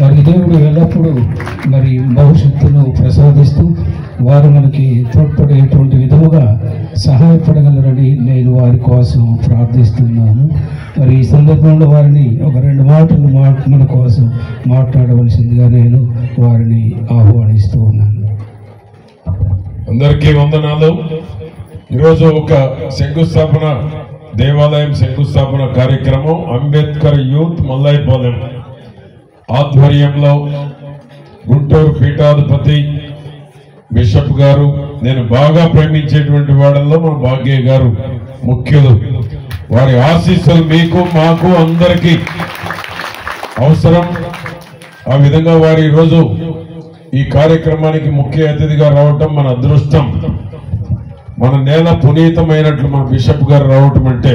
Speaker 2: వారికి దేవుడు ఎల్లప్పుడూ మరి భవిష్యత్తును ప్రసాదిస్తూ వారు మనకి తోడ్పడేటువంటి విధముగా సహాయపడగలరని నేను వారి కోసం ప్రార్థిస్తున్నాను. మరి ఈ సందర్భంలో వారిని ఒక 2 మాటలు మన కోసం మాట్లాడవలసిందిగా నేను వారిని ఆహ్వానిస్తూ ఉన్నాను.
Speaker 8: అందరికీ వందనాలు. ఈరోజు ఒక శంకుస్థాపన దేవాలయం శంకుస్థాపన కార్యక్రమం అంబేద్కర్ యూత్ మల్లాయిపాలెం ఆధ్వర్యంలో గుంటూరు పీఠాధిపతి బిషప్ గారు, నేను బాగా ప్రేమించేటువంటి వాళ్ళల్లో మన భాగ్య గారు ముఖ్యులు. వారి ఆశీస్సులు మీకు మాకు అందరికీ అవసరం. ఆ విధంగా వారు ఈరోజు ఈ కార్యక్రమానికి ముఖ్య అతిథిగా రావటం మన అదృష్టం. మన నేల పునీతమైనట్లు మన బిషప్ గారు రావటం అంటే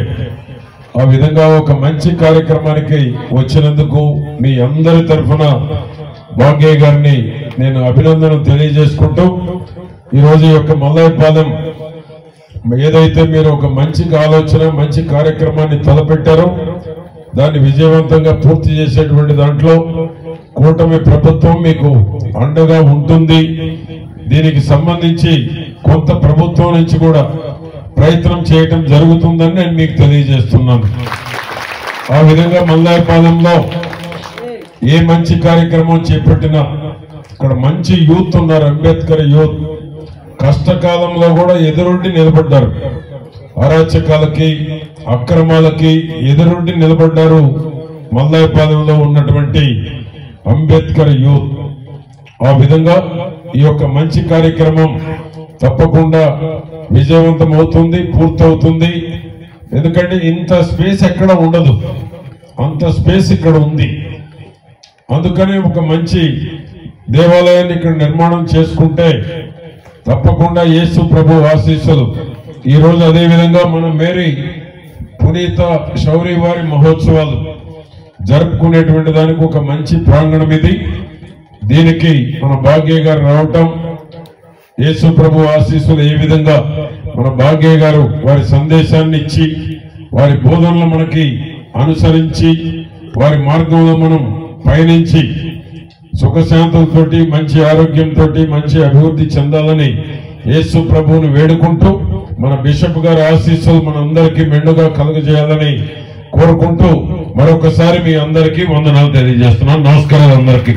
Speaker 8: ఆ విధంగా ఒక మంచి కార్యక్రమానికి వచ్చినందుకు మీ అందరి తరఫున భాగ్య గారిని నేను అభినందనలు తెలియజేసుకుంటూ ఈరోజు ఈ యొక్క మల్లాయిపాలెం ఏదైతే మీరు ఒక మంచి ఆలోచన మంచి కార్యక్రమాన్ని తలపెట్టారో దాన్ని విజయవంతంగా పూర్తి చేసేటువంటి దాంట్లో కూటమి ప్రభుత్వం మీకు అండగా ఉంటుంది. దీనికి సంబంధించి కొంత ప్రభుత్వం నుంచి కూడా ప్రయత్నం చేయటం జరుగుతుందని నేను మీకు తెలియజేస్తున్నాను. ఆ విధంగా మల్లాయిపాలెంలో ఏ మంచి కార్యక్రమం చేపట్టినా ఇక్కడ మంచి యూత్ ఉన్నారు. అంబేద్కర్ యూత్ కష్టకాలంలో కూడా ఎదురుండి నిలబడ్డారు. అరాచకాలకి అక్రమాలకి ఎదురుండి నిలబడ్డారు మల్లాయిపాలెంలో ఉన్నటువంటి అంబేద్కర్ యూత్. ఆ విధంగా ఈ యొక్క మంచి కార్యక్రమం తప్పకుండా విజయవంతం అవుతుంది, పూర్తవుతుంది. ఎందుకంటే ఇంత స్పేస్ ఎక్కడ ఉండదు, అంత స్పేస్ ఇక్కడ ఉంది. అందుకని ఒక మంచి దేవాలయాన్ని ఇక్కడ నిర్మాణం చేసుకుంటే తప్పకుండా యేసు ప్రభు ఆశీస్సులు. ఈరోజు అదేవిధంగా మనం మేరీ పునీత శౌరి వారి మహోత్సవాలు జరుపుకునేటువంటి దానికి ఒక మంచి ప్రాంగణం ఇది. దీనికి మన భాగ్య గారు రావటం, యేసు ప్రభు ఆశీస్సులు ఏ విధంగా మన భాగ్య గారు వారి సందేశాన్ని ఇచ్చి వారి బోధనలు మనకి అనుసరించి వారి మార్గంలో మనం పయనించి సుఖశాంతులతోటి మంచి ఆరోగ్యంతో మంచి అభివృద్ధి చెందాలని యేసు ప్రభువును వేడుకుంటూ మన బిషప్ గారి ఆశీస్సులు మన అందరికీ మెండుగా కలుగజేయాలని కోరుకుంటూ మరొకసారి మీ అందరికీ వందనాలు తెలియజేస్తున్నాను. నమస్కారాలు అందరికీ.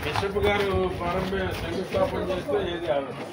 Speaker 8: బిషప్ గారు శంకుస్థాపన చేస్తే ఏది అందరికీ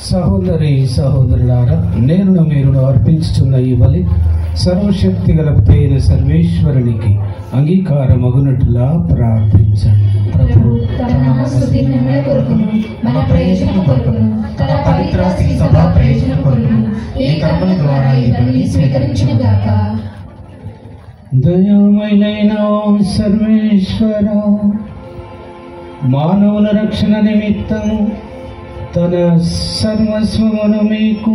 Speaker 2: సహోదరి సహోదరులారా, నేను మీరు అర్పించుతున్న ఈ బలి సర్వశక్తి గల అయిన సర్వేశ్వరునికి అంగీకారమగునట్లుగా ప్రార్థించండి.
Speaker 4: ప్రభు తన నామస్తుతి మహిమ కొరకును మన ప్రయోజనం కొరకును తన పవిత్రాస్తి సభా ప్రయోజనం కొరకును ఈ కర్మల ద్వారా ఈ బలిని స్వీకరించునుగాక.
Speaker 2: దయామయులైన సర్వేశ్వర, మానవుల రక్షణ నిమిత్తము తన సర్వస్వమును మీకు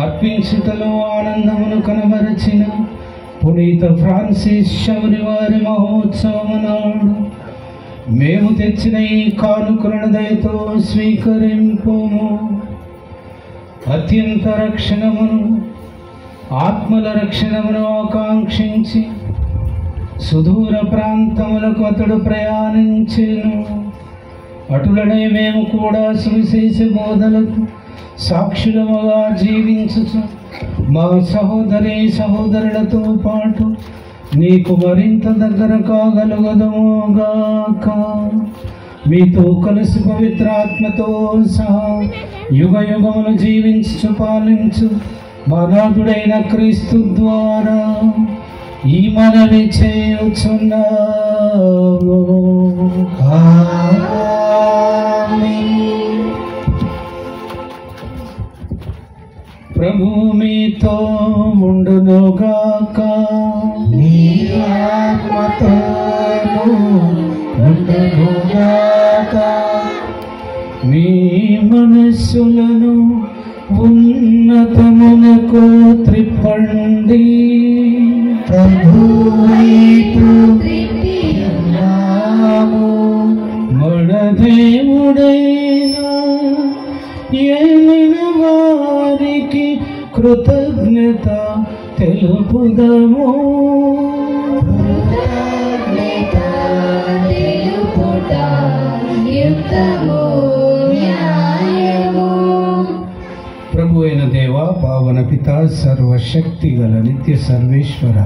Speaker 2: అర్పించుటలో ఆనందమును కనబరచిన పునీత ఫ్రాన్సిస్ శౌరి వారి మహోత్సవము నాడు మేము తెచ్చిన ఈ కానుకలను దయతో స్వీకరింపుము. అత్యంత రక్షణమును, ఆత్మల రక్షణమును ఆకాంక్షించి సుదూర ప్రాంతములకు అతడు ప్రయాణించెను. అటులనే మేము కూడా సువిశేష బోధలకు సాక్షులముగా జీవించుచు మా సహోదరి సహోదరులతో పాటు నీకు మరింత దగ్గర కాగలుగదముగాక. మీతో కలిసి పవిత్రాత్మతో సహా యుగ యుగములు జీవించు పాలించు మా నాథుడైన క్రీస్తు ద్వారా ఈ మనవి చేయుచున్నాము. ప్రభు మీతో ఉండునుగాక.
Speaker 3: నీ ఆత్మతోను ఉండునుగాక.
Speaker 2: మీ మనస్సులను ఉన్నతమునకు త్రిప్పండి.
Speaker 3: ప్రభువైపు త్రిప్పియున్నాము.
Speaker 2: మన దేవుడైన ఏలిన వారికి కృతజ్ఞత తెలుపుదము.
Speaker 4: కృతజ్ఞత తెలుపుట యుక్తము న్యాయము.
Speaker 2: ప్రభు అయిన దేవ, పావన పిత, సర్వశక్తి గల నిత్య సర్వేశ్వర,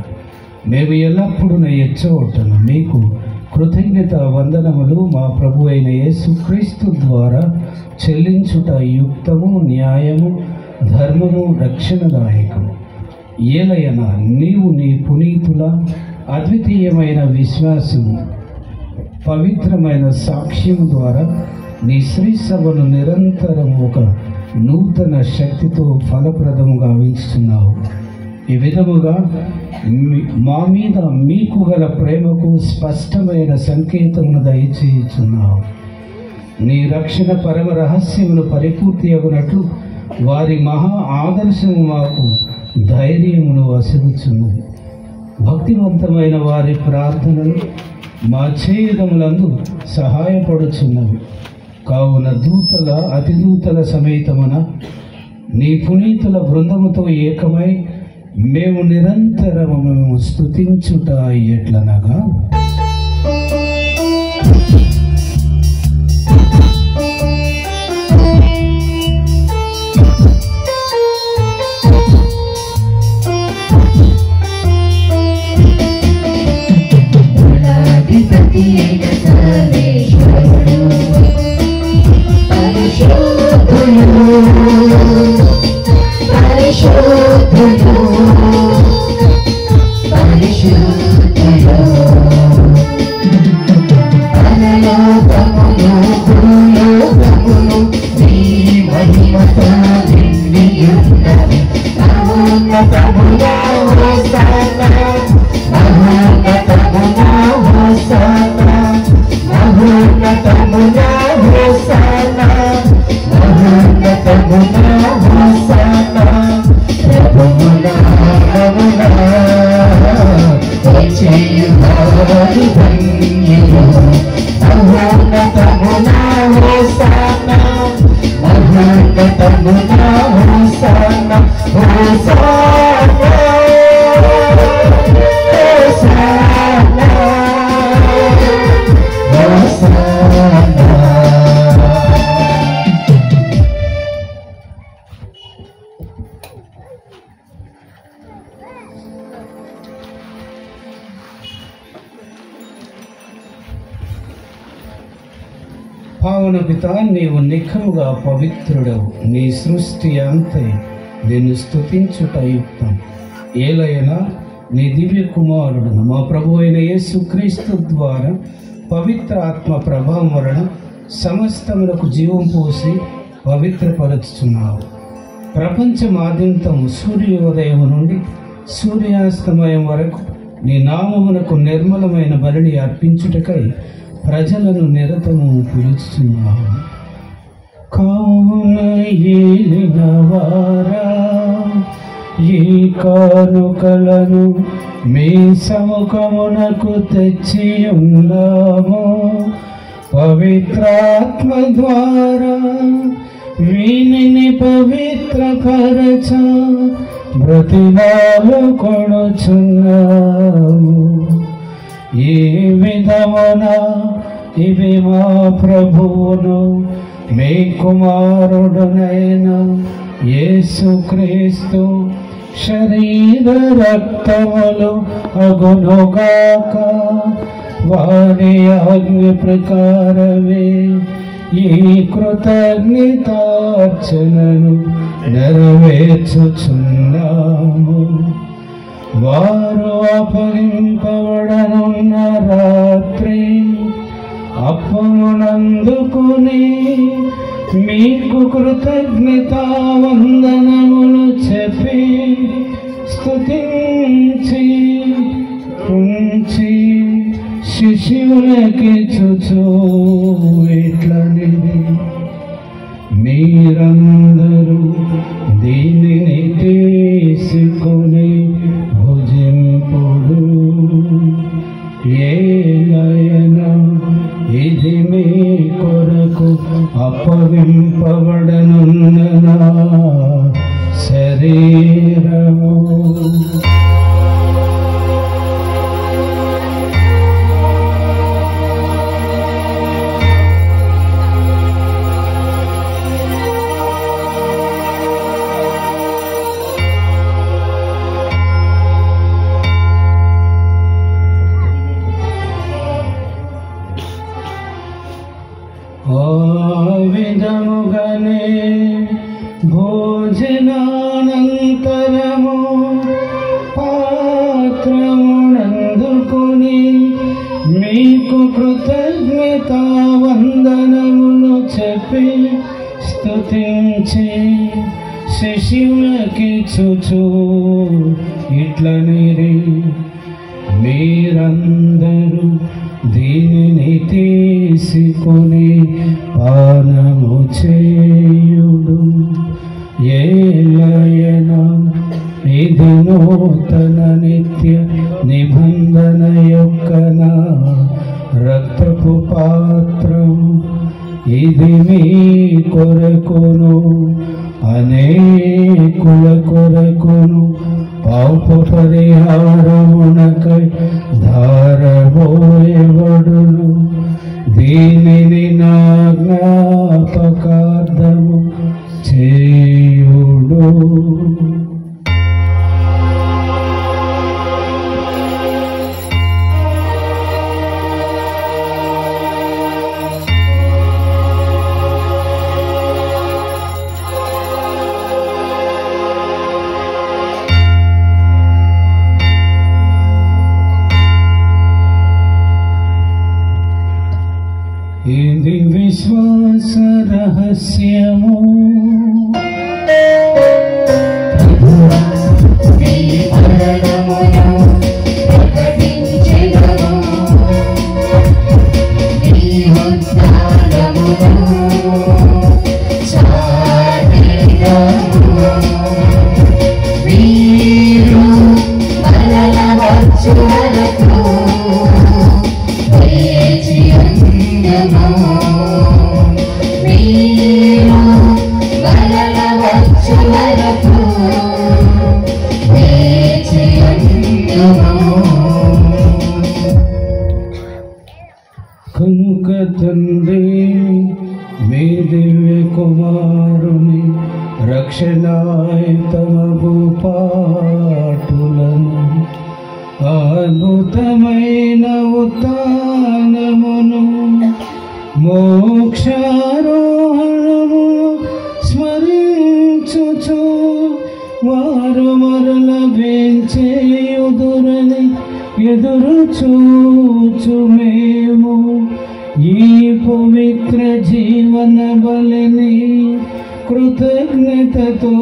Speaker 2: మేము ఎల్లప్పుడూ ఎచ్చోటను మీకు కృతజ్ఞత వందనములు మా ప్రభు అయిన యేసుక్రీస్తు ద్వారా చెల్లించుట యుక్తము, న్యాయము, ధర్మము, రక్షణదాయకము. ఏలయన నీవు నీ పునీతుల అద్వితీయమైన విశ్వాసము, పవిత్రమైన సాక్ష్యం ద్వారా నీ శ్రీ సభను నిరంతరం ఒక నూతన శక్తితో ఫలప్రదముగా ఉంచుతున్నావు. ఈ విధముగా మా మీద మీకు గల ప్రేమకు స్పష్టమైన సంకేతమును దయచేయుచున్నావు. నీ రక్షణ పరమ రహస్యమును పరిపూర్తి అగునట్లు వారి మహా ఆదర్శము మాకు ధైర్యమును వసగుచున్నది. భక్తివంతమైన వారి ప్రార్థనలు మా చేయుదములందు సహాయపడుచున్నవి. కావున దూతల అతిదూతల సమేతమున నీ పునీతుల బృందముతో ఏకమై మేము నిరంతరము స్తుతించుట ఎట్లనగా,
Speaker 4: పరిశుద్ధుడు
Speaker 2: పరలోకమున పితా, నీవు నిఖముగా పవిత్రుడవు. నీ సృష్టి అంతై నిన్ను స్తుతించుట యుక్తం. ఏలైనా నీ దివ్య కుమారుడు మా ప్రభు అయిన యేసుక్రీస్తు ద్వారా పవిత్ర ఆత్మ ప్రభావం వలన సమస్తములకు జీవం పోసి పవిత్రపరుచుచున్నావు. ప్రపంచమాద్యంతం సూర్యోదయం నుండి సూర్యాస్తమయం వరకు నీ నామమునకు నిర్మలమైన బలిని అర్పించుటకై ప్రజలను నిరతము పిలుచుచున్నావు. కావున ఏలినవారా, ఈ కానుకలను మీ సముఖమునకు తెచ్చి ఉన్నాము. పవిత్రాత్మ ద్వారా వీనిని పవిత్రపరచ బ్రతిమాలు కొనుచున్నాము. ఈ విధమున ఇవి మా ప్రభువును మీ కుమారుడునైన యేసుక్రీస్తు శరీర రక్తములు అగునుగాక. వారి ఆజ్ఞ ప్రకారమే ఈ కృతజ్ఞతార్చనను నెరవేర్చుచున్నాము. వారు అప్పగింపబడనున్న రాత్రి అప్పమునందుకుని మీకు కృతజ్ఞతా వందనములు చెప్పి స్తుతించి ఉంచి శిష్యులకి చుచూ ఇట్లనిది, మీరందరూ దీనిని తీసుకొని భుజింపుడు. ఏలైనా ఇది మీ కొరకు అప్పగింపబడనున్న నా శరీరము. విధముగానే భోజనానంతరము పాత్రమునందుకుని మీకు కృతజ్ఞతా వందనములు చెప్పి స్తుతించి శిష్యులకి చుచూ ఇట్లనిరి, మీరందరూ దీనిని తీసుకొని పానము చేయుడు. ఏలయనా ఇది నూతన నిత్య నిబంధన యొక్క నా రక్తపు పాత్రము. ఇది మీ కొరకును అనేకుల కొరకును పాప పరిహారమునకై ధారబోయబడును. దీనిని నా జ్ఞాపకార్థము చేయుడు. ఇది విశ్వాస రహస్యము. కనుక తండ్రి మీ దివ్య కుమారుని రక్షణాయుతమగు పాటులను అద్భుతమైన ఉత్థానమును మోక్షారోహణము స్మరించుచు వారు మరల వేంచేయుదురని ఎదురు చూచు మేము ఈ పవిత్ర జీవన బలిని కృతజ్ఞతతో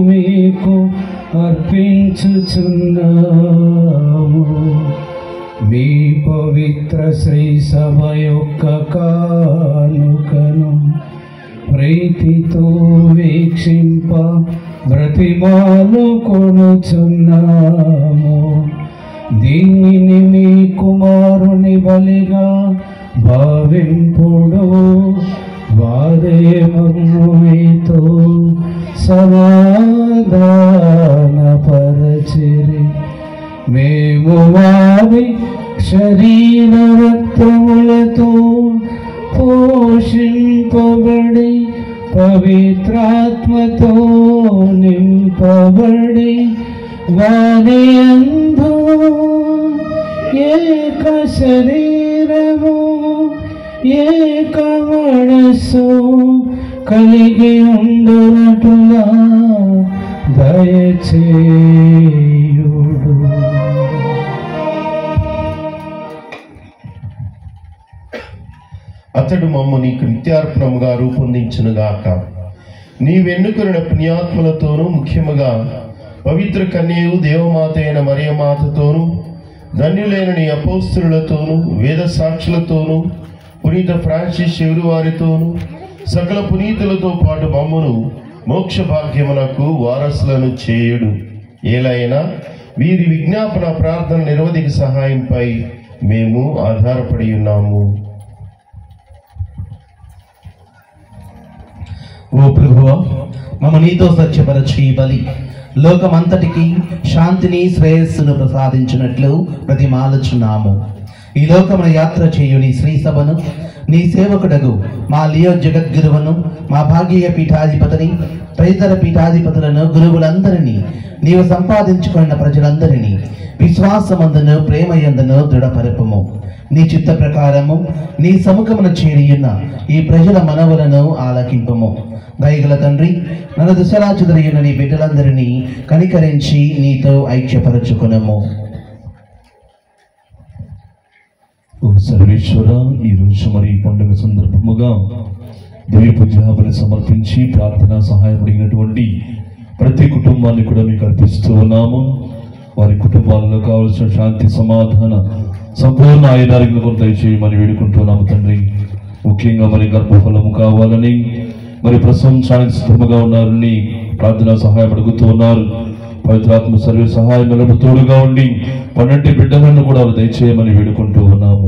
Speaker 2: మీకు అర్పించుచున్నాము. మీ పవిత్ర శ్రీ సభ యొక్క కానుకను ప్రీతితో వీక్షింప బ్రతిమాలు కొనుచున్నాము. దీనిని మీ కుమారుని బలిగా భావింపుడు. వారే మీతో సమాధానపరచిరి. మేము వారి శరీర రక్తములతో పోషింపబడి పవిత్రాత్మతో నింపబడి వారి అందు ఏక శరీరము ఏక మనస్సు కలిగి ఉండునటులా దయచేయుడు.
Speaker 7: అతడు మమ్ము నీకు నిత్యార్పణముగా రూపొందించునుగాక. నీవెన్నుకున్న పుణ్యాత్మలతోనూ ముఖ్యముగా పవిత్ర కన్యయు దేవమాత అయిన మరియమాతతోనూ ధన్యులైన నీ అపోస్తలులతోనూ వేద సాక్షులతోనూ పునీత ఫ్రాన్సిస్ శివురు వారితోనూ సకల పునీతులతో పాటు మమ్మును మోక్ష భాగ్యమునకు వారసులను చేయుడు. ఏలైనా వీరి విజ్ఞాపన ప్రార్థన నిరవధిక సహాయంపై మేము ఆధారపడి ఉన్నాము.
Speaker 9: ఓ ప్రభువా, మమ్మ నీతో సత్యపరచి బలి లోకమంతటికి శాంతిని శ్రేయస్సును ప్రసాదించినట్లు ప్రతిమాలుచున్నాము. ఈ లోకమున యాత్ర చేయు నీ శ్రీ సభను, నీ సేవకుడగు మా లియో జగద్గురువును, మా భాగ్య పీఠాధిపతిని, తదితర పీఠాధిపతులను, గురువులందరినీ, నీవు సంపాదించుకున్న ప్రజలందరినీ విశ్వాసమందును ప్రేమయందును దృఢపరపము. నీ చిత్త ప్రకారము నీ సముఖమున చేరియున్న ఈ ప్రజల మనవులను ఆలకింపము. దయగల తండ్రి, నన్ను దిశలా చెదరియున్న నీ బిడ్డలందరినీ కనికరించి నీతో ఐక్యపరచుకునము.
Speaker 1: ఓ సర్వేశ్వర, ఈరోజు మరి పండుగ సందర్భముగా దివ్య పూజాబలి సమర్పించి ప్రార్థన సహాయపడినటువంటి ప్రతి కుటుంబాన్ని కూడా మీకు అర్పిస్తూ ఉన్నాము. వారి కుటుంబాలలో కావలసిన శాంతి సమాధాన సంపూర్ణ ఆయుధాలను దయచేయమని వేడుకుంటున్నాము తండ్రి. ముఖ్యంగా మరి గర్భఫలము కావాలని, మరి ప్రశంసానికి సిద్ధముగా ఉన్నారని ప్రార్థన సహాయం అడుగుతూ ఉన్నారు. పవిత్రాత్మ సర్వే సహాయం నిలబ తోడుగా ఉండి 12 బిడ్డలను కూడా దయచేయమని వేడుకుంటూ ఉన్నాము.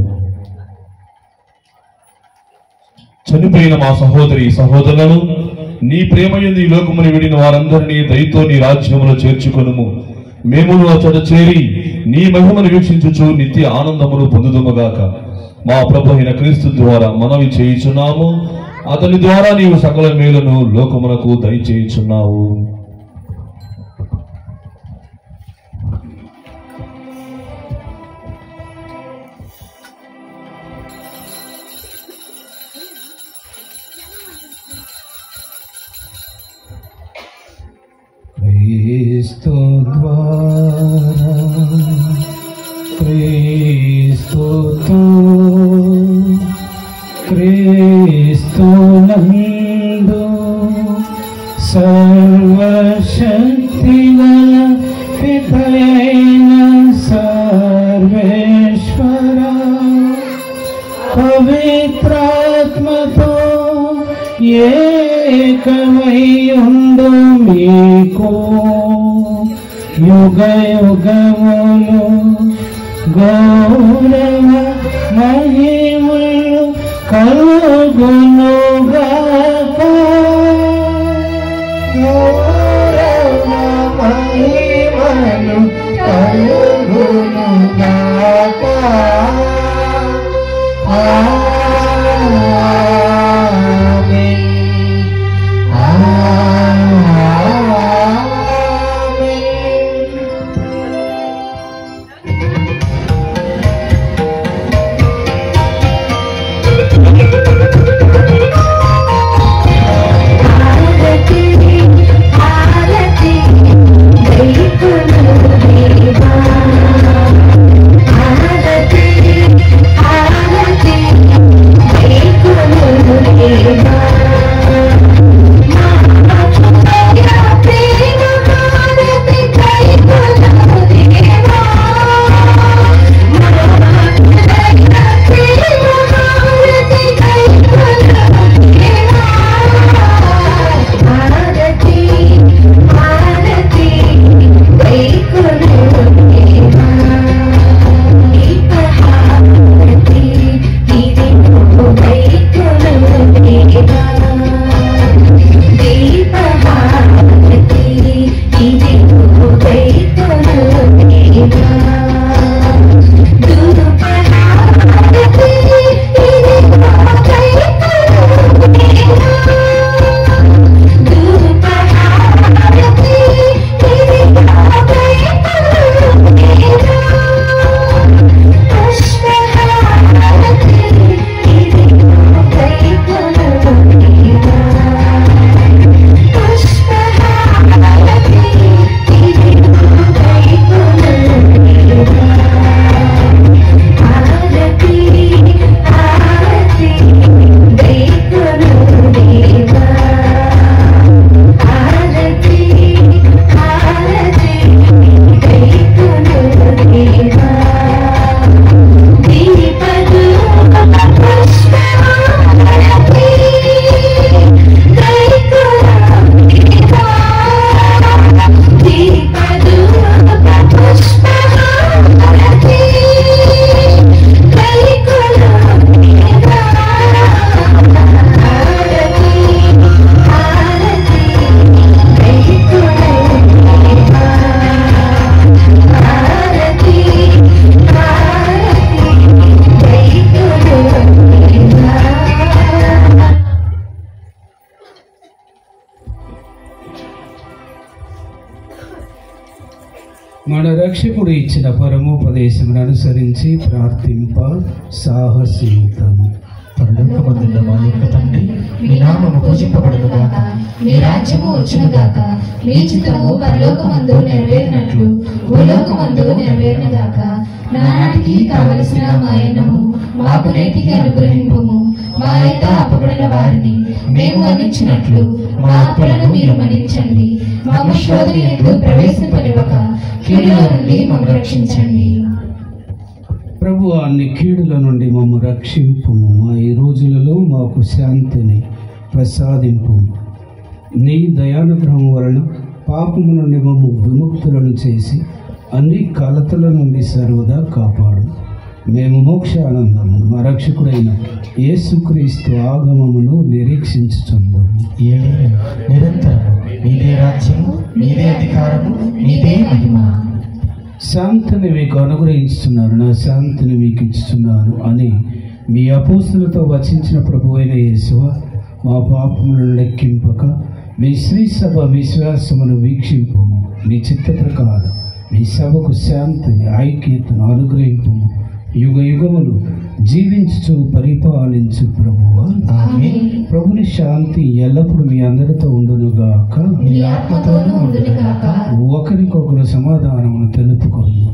Speaker 1: చనిపోయిన మా సహోదరి సహోదరులను నీ ప్రేమయందు ఈ లోకముని విడిన వారందరినీ దయతో నీ రాజ్యములో చేర్చుకొనుము. మేమును అచట చేరి నీ మహిమను వీక్షించుచు నిత్య ఆనందమును పొందుదుముగాక. మా ప్రభు అయిన క్రీస్తు ద్వారా మనవి చేయుచున్నాము. అతని ద్వారా నీవు సకల మేలును లోకమునకు దయచేయుచున్నావు.
Speaker 2: క్రీస్తు ద్వారా క్రీస్తుతో క్రీస్తునందు సర్వశక్తిగల పితయైన సర్వేశ్వర పవిత్రాత్మతో ఏకమయ్యుండు మీకు యుగ యుగములు గౌరవ మహిమలు కలుగునుగాక. గౌరవ మహిమలు కలుగునుగాక.
Speaker 1: Thank you.
Speaker 2: మన రక్షకుడు ఇచ్చిన పరమోపదేశమును అనుసరించి ప్రార్థింప సాహసింతము.
Speaker 10: పరలోకమందున్న మా యొక్క తండ్రి, మీ నామము పూజింపబడును గాక, మీ రాజ్యము వచ్చును గాక, మీ చిత్తము పరలోకమందు నెరవేరినట్లు భూలోకమందు నెరవేరును గాక. నానాటికి కావలసిన మా అన్నము మాకు నేటికి అనుగ్రహింపుము. మా యొక్క అప్పబడిన వారిని మేము మన్నించినట్లు మా అప్పులను మీరు మన్నించండి. మాకు శోధన యందు ప్రవేశింపనివ్వక కీడులో నుండి మమ్మల్ని రక్షించండి.
Speaker 2: ప్రభు అన్ని కీడుల నుండి మమ్ము రక్షింపు. మా ఈ రోజులలో మాకు శాంతిని ప్రసాదింపు. నీ దయానుగ్రహం వలన పాపము నుండి మమ్ము విముక్తులను చేసి అన్ని కలతల నుండి సర్వదా కాపాడు. మేము మోక్ష ఆనందము మా రక్షకుడైన యేసుక్రీస్తు ఆగమమును నిరీక్షించుచున్నాము.
Speaker 10: నిరంతరము నీదే రాజ్యము, నీదే అధికారము, నీదే మహిమ.
Speaker 2: శాంతిని మీకు అనుగ్రహించుతున్నారు, నా శాంతిని మీకు ఇచ్చుతున్నాను అని మీ అపోస్తులతో వచించిన ప్రభు అయిన యేసువ, మా పాపములను లెక్కింపక మీ శ్రీ సభ విశ్వాసమును వీక్షింపము. మీ చిత్త ప్రకారం మీ సభకు శాంతిని ఐక్యతను అనుగ్రహింపము. యుగ యుగములు జీవించు పరిపాలించు ప్రభువా. ప్రభుని శాంతి ఎల్లప్పుడూ మీ అందరితో ఉండునుగాక,
Speaker 10: మీ ఆత్మతోనూ ఉండునుగాక.
Speaker 2: ఒకరికొకరు సమాధానమును తెలుపుకోండి.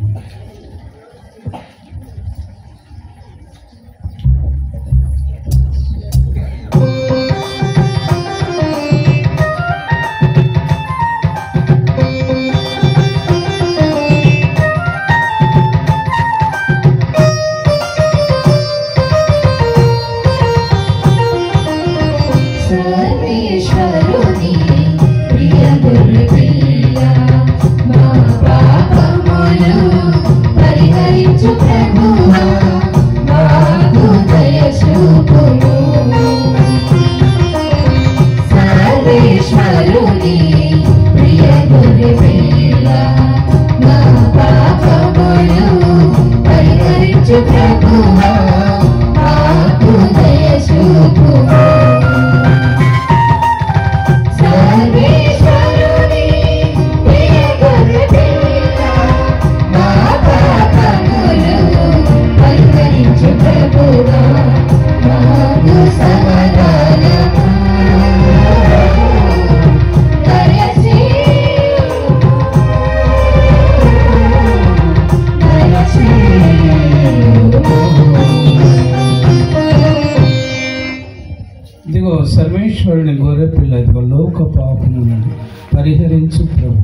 Speaker 2: సర్వేశ్వరుని గొర్రెపిల్ల లోక పాపము నుండి పరిహరించు ప్రభు.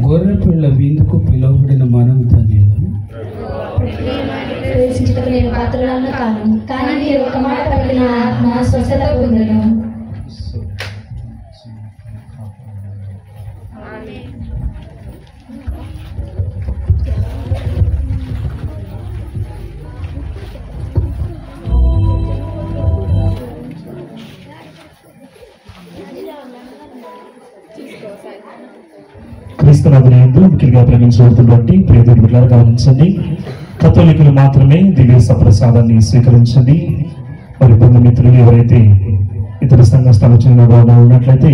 Speaker 2: గొర్రెపిల్ల విందుకు పిలువబడిన మనం ధన్యులు.
Speaker 5: నేను పాత్రలను కాను, కానీ మీరు ఒక మాట పలికిన ఆత్మ స్వస్థత పొందను.
Speaker 1: క్రీస్తునాథుని యందు ముఖ్యంగా ప్రేమించబడుతున్నటువంటి ప్రియదేవుని బిడ్డలారా గమనించండి. కథోలికులు మాత్రమే దివ్య సప్రసాదాన్ని స్వీకరించండి. మరి బంధుమిత్రులు ఎవరైతే ఇతర సంఘ స్థలం చెందిన వారు ఉన్నట్లయితే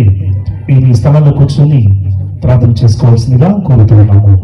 Speaker 1: ఈ స్థలంలో కూర్చొని ప్రార్థన చేసుకోవాల్సిందిగా కోరుతున్నాము.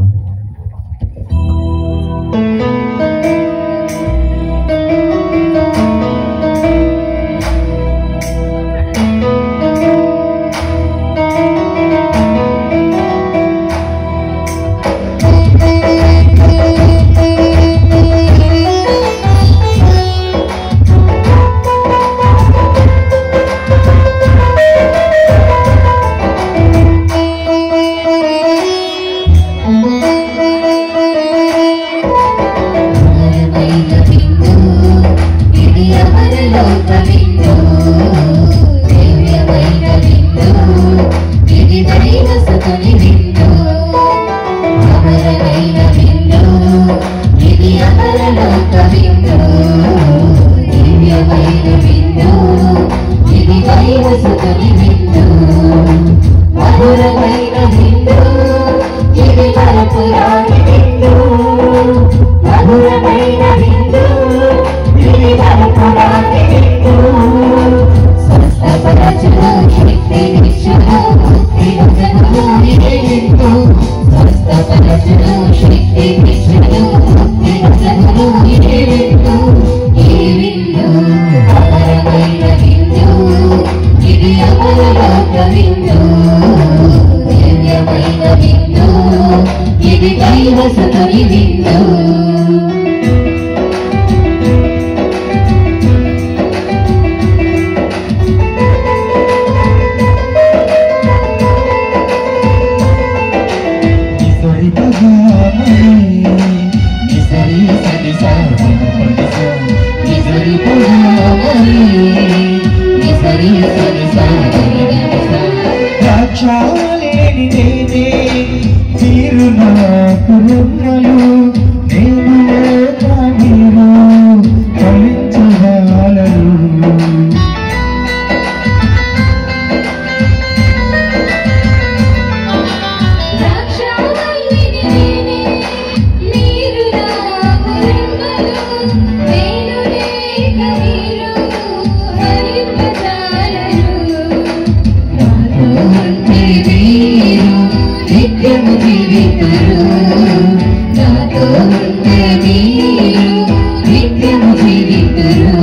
Speaker 10: స్వస్థపరచు శక్తినిచ్చును ముక్తి నొసగును ఇదే విందు స్వస్థపరచును శక్తినిచ్చును ముక్తి నొసగును ఇదే విందు ఈ విందు అమరమైన విందు ఇది అమరలోక విందు దివ్యమైన విందు ఇది దైవసుతుని విందు
Speaker 11: చాలేని నేనే తీరు నాకు రెమ్మలు నేను లేక మీరు ఫలించగలరు
Speaker 10: నిత్యము జీవితురు నాతో ఉంటే మీరు నిత్యము జీవితురు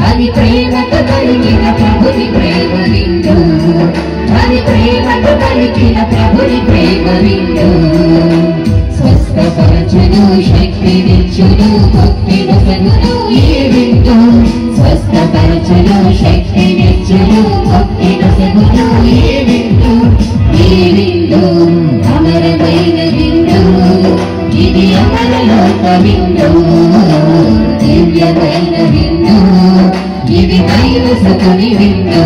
Speaker 10: అది ప్రేమతో కలిగిన ప్రభుని ప్రేమ విందు అది ప్రేమతో కలిగిన ప్రభుని ప్రేమ విందు స్వస్థపరచును శక్తినిచ్చును ముక్తి నొసగును ఈ విందు స్వస్థపరచును శక్తినిచ్చును ముక్తి నొసగును ఈ విందు ఈ విందు అమరమైన విందు ఇది అమరలోక విందు దివ్యమైన విందు ఇది దైవసుతుని విందు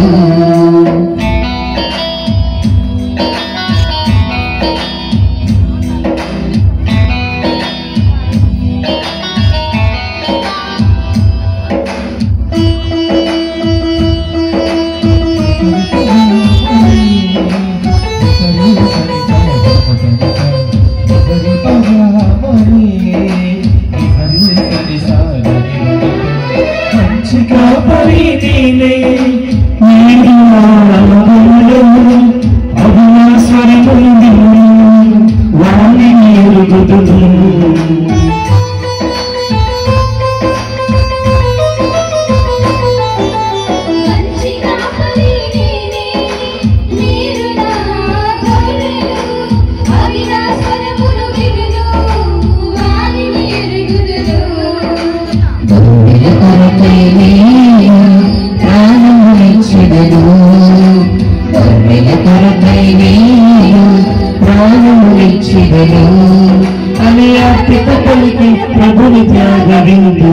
Speaker 1: అని అర్పిత పలికి ప్రభుని త్యాగ విందు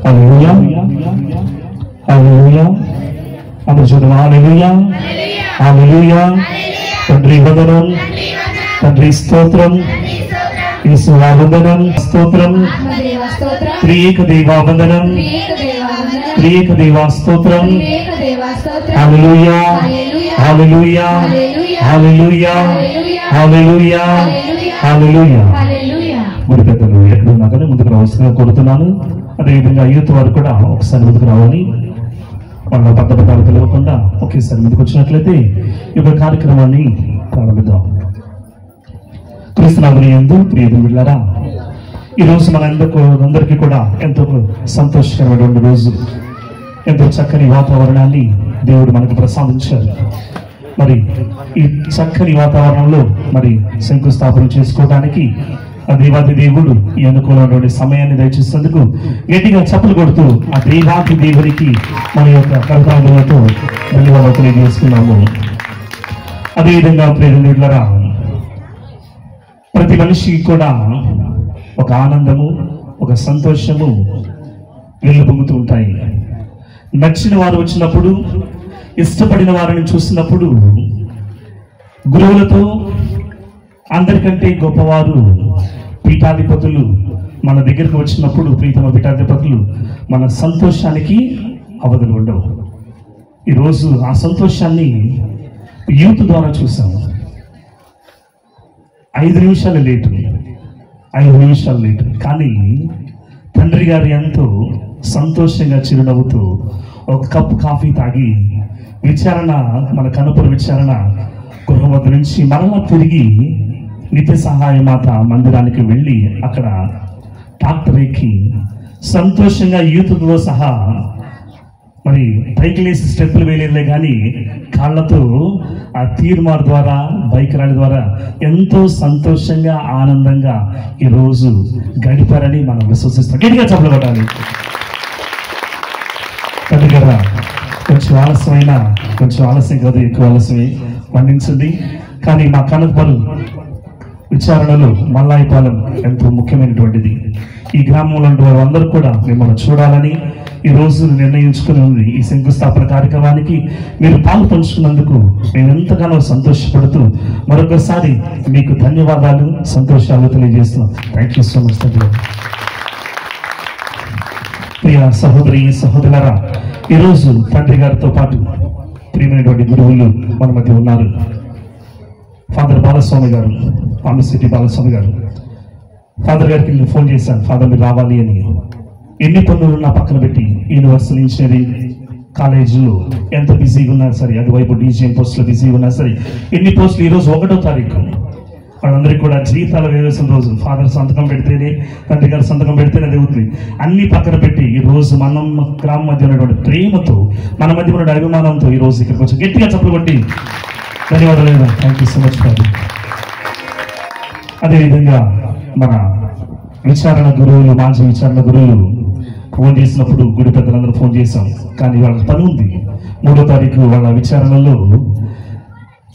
Speaker 1: హల్లెలూయా హల్లెలూయా అందరూ చూడండి హల్లెలూయా హల్లెలూయా తండ్రి వందనం తండ్రి స్తోత్రం యేసువా వందనం స్తోత్రం త్రియేక దేవా వందనం త్రియేక దేవా స్తోత్రం హల్లెలూయా హల్లెలూయా హల్లెలూయా హల్లెలూయా హల్లెలూయా గుడి పెద్దలు ఎక్కడ ఉన్నా కానీ ముందుకు రావాల్సిందిగా కోరుతున్నాను. అదేవిధంగా యూత్ వారు కూడా ఒకసారి ముందుకు రావాలి. వాళ్ళ పద్ధతాలు తెలియకుండా ఒకేసారి ముందుకు వచ్చినట్లయితే ఈ యొక్క కార్యక్రమాన్ని ప్రారంభిద్దాం. క్రీస్తునాథుని యందు ప్రియ దేవులారా, ఈరోజు అందరికీ కూడా ఎంతో సంతోషకరమైనటువంటి రోజు. ఎంతో చక్కని వాతావరణాన్ని దేవుడు మనకు ప్రసాదించారు. మరి ఈ చక్కని వాతావరణంలో మరి శంకుస్థాపన చేసుకోవడానికి ఆ దేవాది దేవుడు ఈ అనుకూలమైనటువంటి సమయాన్ని దయచేసేందుకు గట్టిగా చప్పలు కొడుతూ ఆ దేవాది దేవునికి మన యొక్క కృతజ్ఞతలతో ధన్యవాదాలు తెలియజేస్తున్నాము. అదేవిధంగా ప్రేరణులరా, ప్రతి మనిషికి కూడా ఒక ఆనందము, ఒక సంతోషము వెలుబొంగుతూ ఉంటాయి. నచ్చిన వారు వచ్చినప్పుడు, ఇష్టపడిన వారిని చూసినప్పుడు, గురువులతో అందరికంటే గొప్పవారు పీఠాధిపతులు మన దగ్గరకు వచ్చినప్పుడు, ప్రీతమ పీఠాధిపతులు మన సంతోషానికి అవధులు ఉండవు. ఈరోజు ఆ సంతోషాన్ని యూత్ ద్వారా చూసాము. 5 నిమిషాలు లేటు, 5 నిమిషాలు లేట్. కానీ తండ్రి గారు ఎంతో సంతోషంగా చిరునవ్వుతూ ఒక కప్పు కాఫీ తాగి విచారణ, మన కనుపరు విచారణ గృహం వద్ద నుంచి మరలా తిరిగి నిత్య సహాయ మాత మందిరానికి వెళ్ళి అక్కడ ట్రాక్టర్ ఎక్కి సంతోషంగా యూత్తో సహా మరి పైకి లేసి స్టెప్పులు వేయలేదులే కానీ కాళ్ళతో ఆ తీర్మార్ ద్వారా బైక్ ర్యాలీ ద్వారా ఎంతో సంతోషంగా ఆనందంగా ఈరోజు గడిపారని మనం విశ్వసిస్తాం. గట్టిగా చప్పట్లు కొట్టాలి. తండ్రి గారు కొంచెం ఆలస్యం కాదు, ఎక్కువ ఆలస్యమే పండించింది. కానీ మా కనకపరు విచారణలో మల్లాయిపాలెం ఎంతో ముఖ్యమైనటువంటిది. ఈ గ్రామంలో ఉన్న వారందరూ కూడా మిమ్మల్ని చూడాలని ఈ రోజు నిర్ణయించుకుని ఉంది. ఈ శంకుస్థాపన కార్యక్రమానికి మీరు పాలు పంచుకున్నందుకు మేము ఎంతగానో సంతోషపడుతూ మరొకసారి మీకు ధన్యవాదాలు, సంతోషాలు తెలియజేస్తున్నాం. Thank you so much. ప్రియ సహోదరి సహోదరులారా, ఈరోజు తండ్రి గారితో పాటు ప్రియమైనటువంటి గురువులు మన మధ్య ఉన్నారు. ఫాదర్ బాలస్వామి గారు, పాండసిటీ బాలస్వామి గారు. ఫాదర్ గారికి నేను ఫోన్ చేశాను, ఫాదర్ మీరు రావాలి అని. ఎన్ని పనులు నా పక్కన పెట్టి యూనివర్సల్ ఇంజనీరింగ్ కాలేజీలో ఎంత బిజీగా ఉన్నా సరే, అటువైపు డీజీఎం పోస్టులో బిజీగా ఉన్నా సరే, ఎన్ని పోస్టులు ఈరోజు 1వ తారీఖు వాళ్ళందరికీ కూడా జీతాలు వేయాల్సిన రోజు. ఫాదర్ సంతకం పెడితేనే, తండ్రి గారు సంతకం పెడితేనే అది అవుతుంది. అన్ని పక్కన పెట్టి ఈరోజు మనం గ్రామం మధ్య ఉన్నటువంటి ప్రేమతో, మన మధ్య ఉన్న అభిమానంతో ఈరోజు ఇక్కడికి వచ్చి గట్టిగా చప్పట్లు కొట్టి ధన్యవాదాలు. Thank you so much father. అదేవిధంగా మన విచారణ గురువులు, మాజీ విచారణ గురువులు ఫోన్ చేసినప్పుడు గుడి పెద్దలందరూ ఫోన్ చేశాం. కానీ వాళ్ళకి పని ఉంది. 3వ తారీఖు వాళ్ళ విచారణలో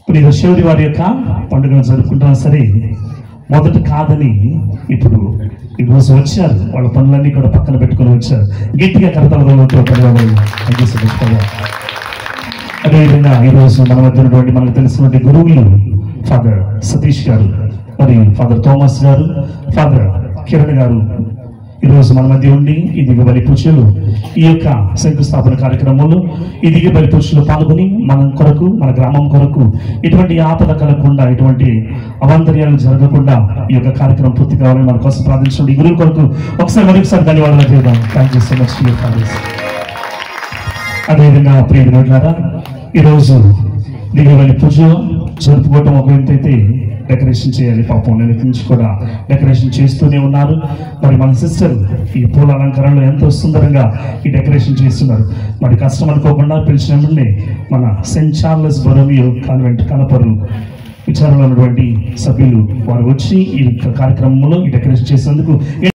Speaker 1: పునీత శివుడి వారి యొక్క పండుగను జరుపుకుంటున్నా సరే మొదట కాదని ఇప్పుడు ఈరోజు వచ్చారు. వాళ్ళ పనులన్నీ కూడా పక్కన పెట్టుకుని వచ్చారు. గట్టిగా కరతలతో ధన్యవాదాలు. అదేవిధంగా ఈరోజు మన మధ్య ఉన్నటువంటి మనకు తెలిసినటువంటి గురువులు ఫాదర్ సతీష్ గారు, మరియు ఫాదర్ థోమస్ గారు, ఫాదర్ కిరణ్ గారు ఈరోజు మన మధ్య ఉండి ఈ దిగ బలి పూజలు, ఈ యొక్క శంకుస్థాపన కార్యక్రమంలో ఈ దిగ బలి పూజలు పాల్గొని మన కొరకు, మన గ్రామం కొరకు ఎటువంటి ఆపద కలగకుండా, ఎటువంటి అవాంతర్యాలు జరగకుండా ఈ యొక్క కార్యక్రమం పూర్తి కావాలని మన కోసం ప్రార్థించండి. ఈ గురువు కొరకు మరొకసారి ధన్యవాదాలు చేద్దాం. Thank you so much your fathers. అదేవిధంగా ప్రియమిత్రులారా, ఈరోజు దిగబలి పూజ జరుపుకోవటం ఒక అయితే డెకరేషన్ చేయాలి. పాపం నేను నుంచి కూడా డెకరేషన్ చేస్తూనే ఉన్నారు. మరి మన సిస్టర్ ఈ పూల అలంకరణలో ఎంతో సుందరంగా ఈ డెకరేషన్ చేస్తున్నారు. మరి కష్టం అనుకోకుండా పిలిచిన వెంటనే మన సెయింట్ చార్లెస్ బరోమియో కాన్వెంట్ కనపరు విచారణలో ఉన్నటువంటి సభ్యులు వారు వచ్చి ఈ కార్యక్రమంలో ఈ డెకరేషన్ చేసేందుకు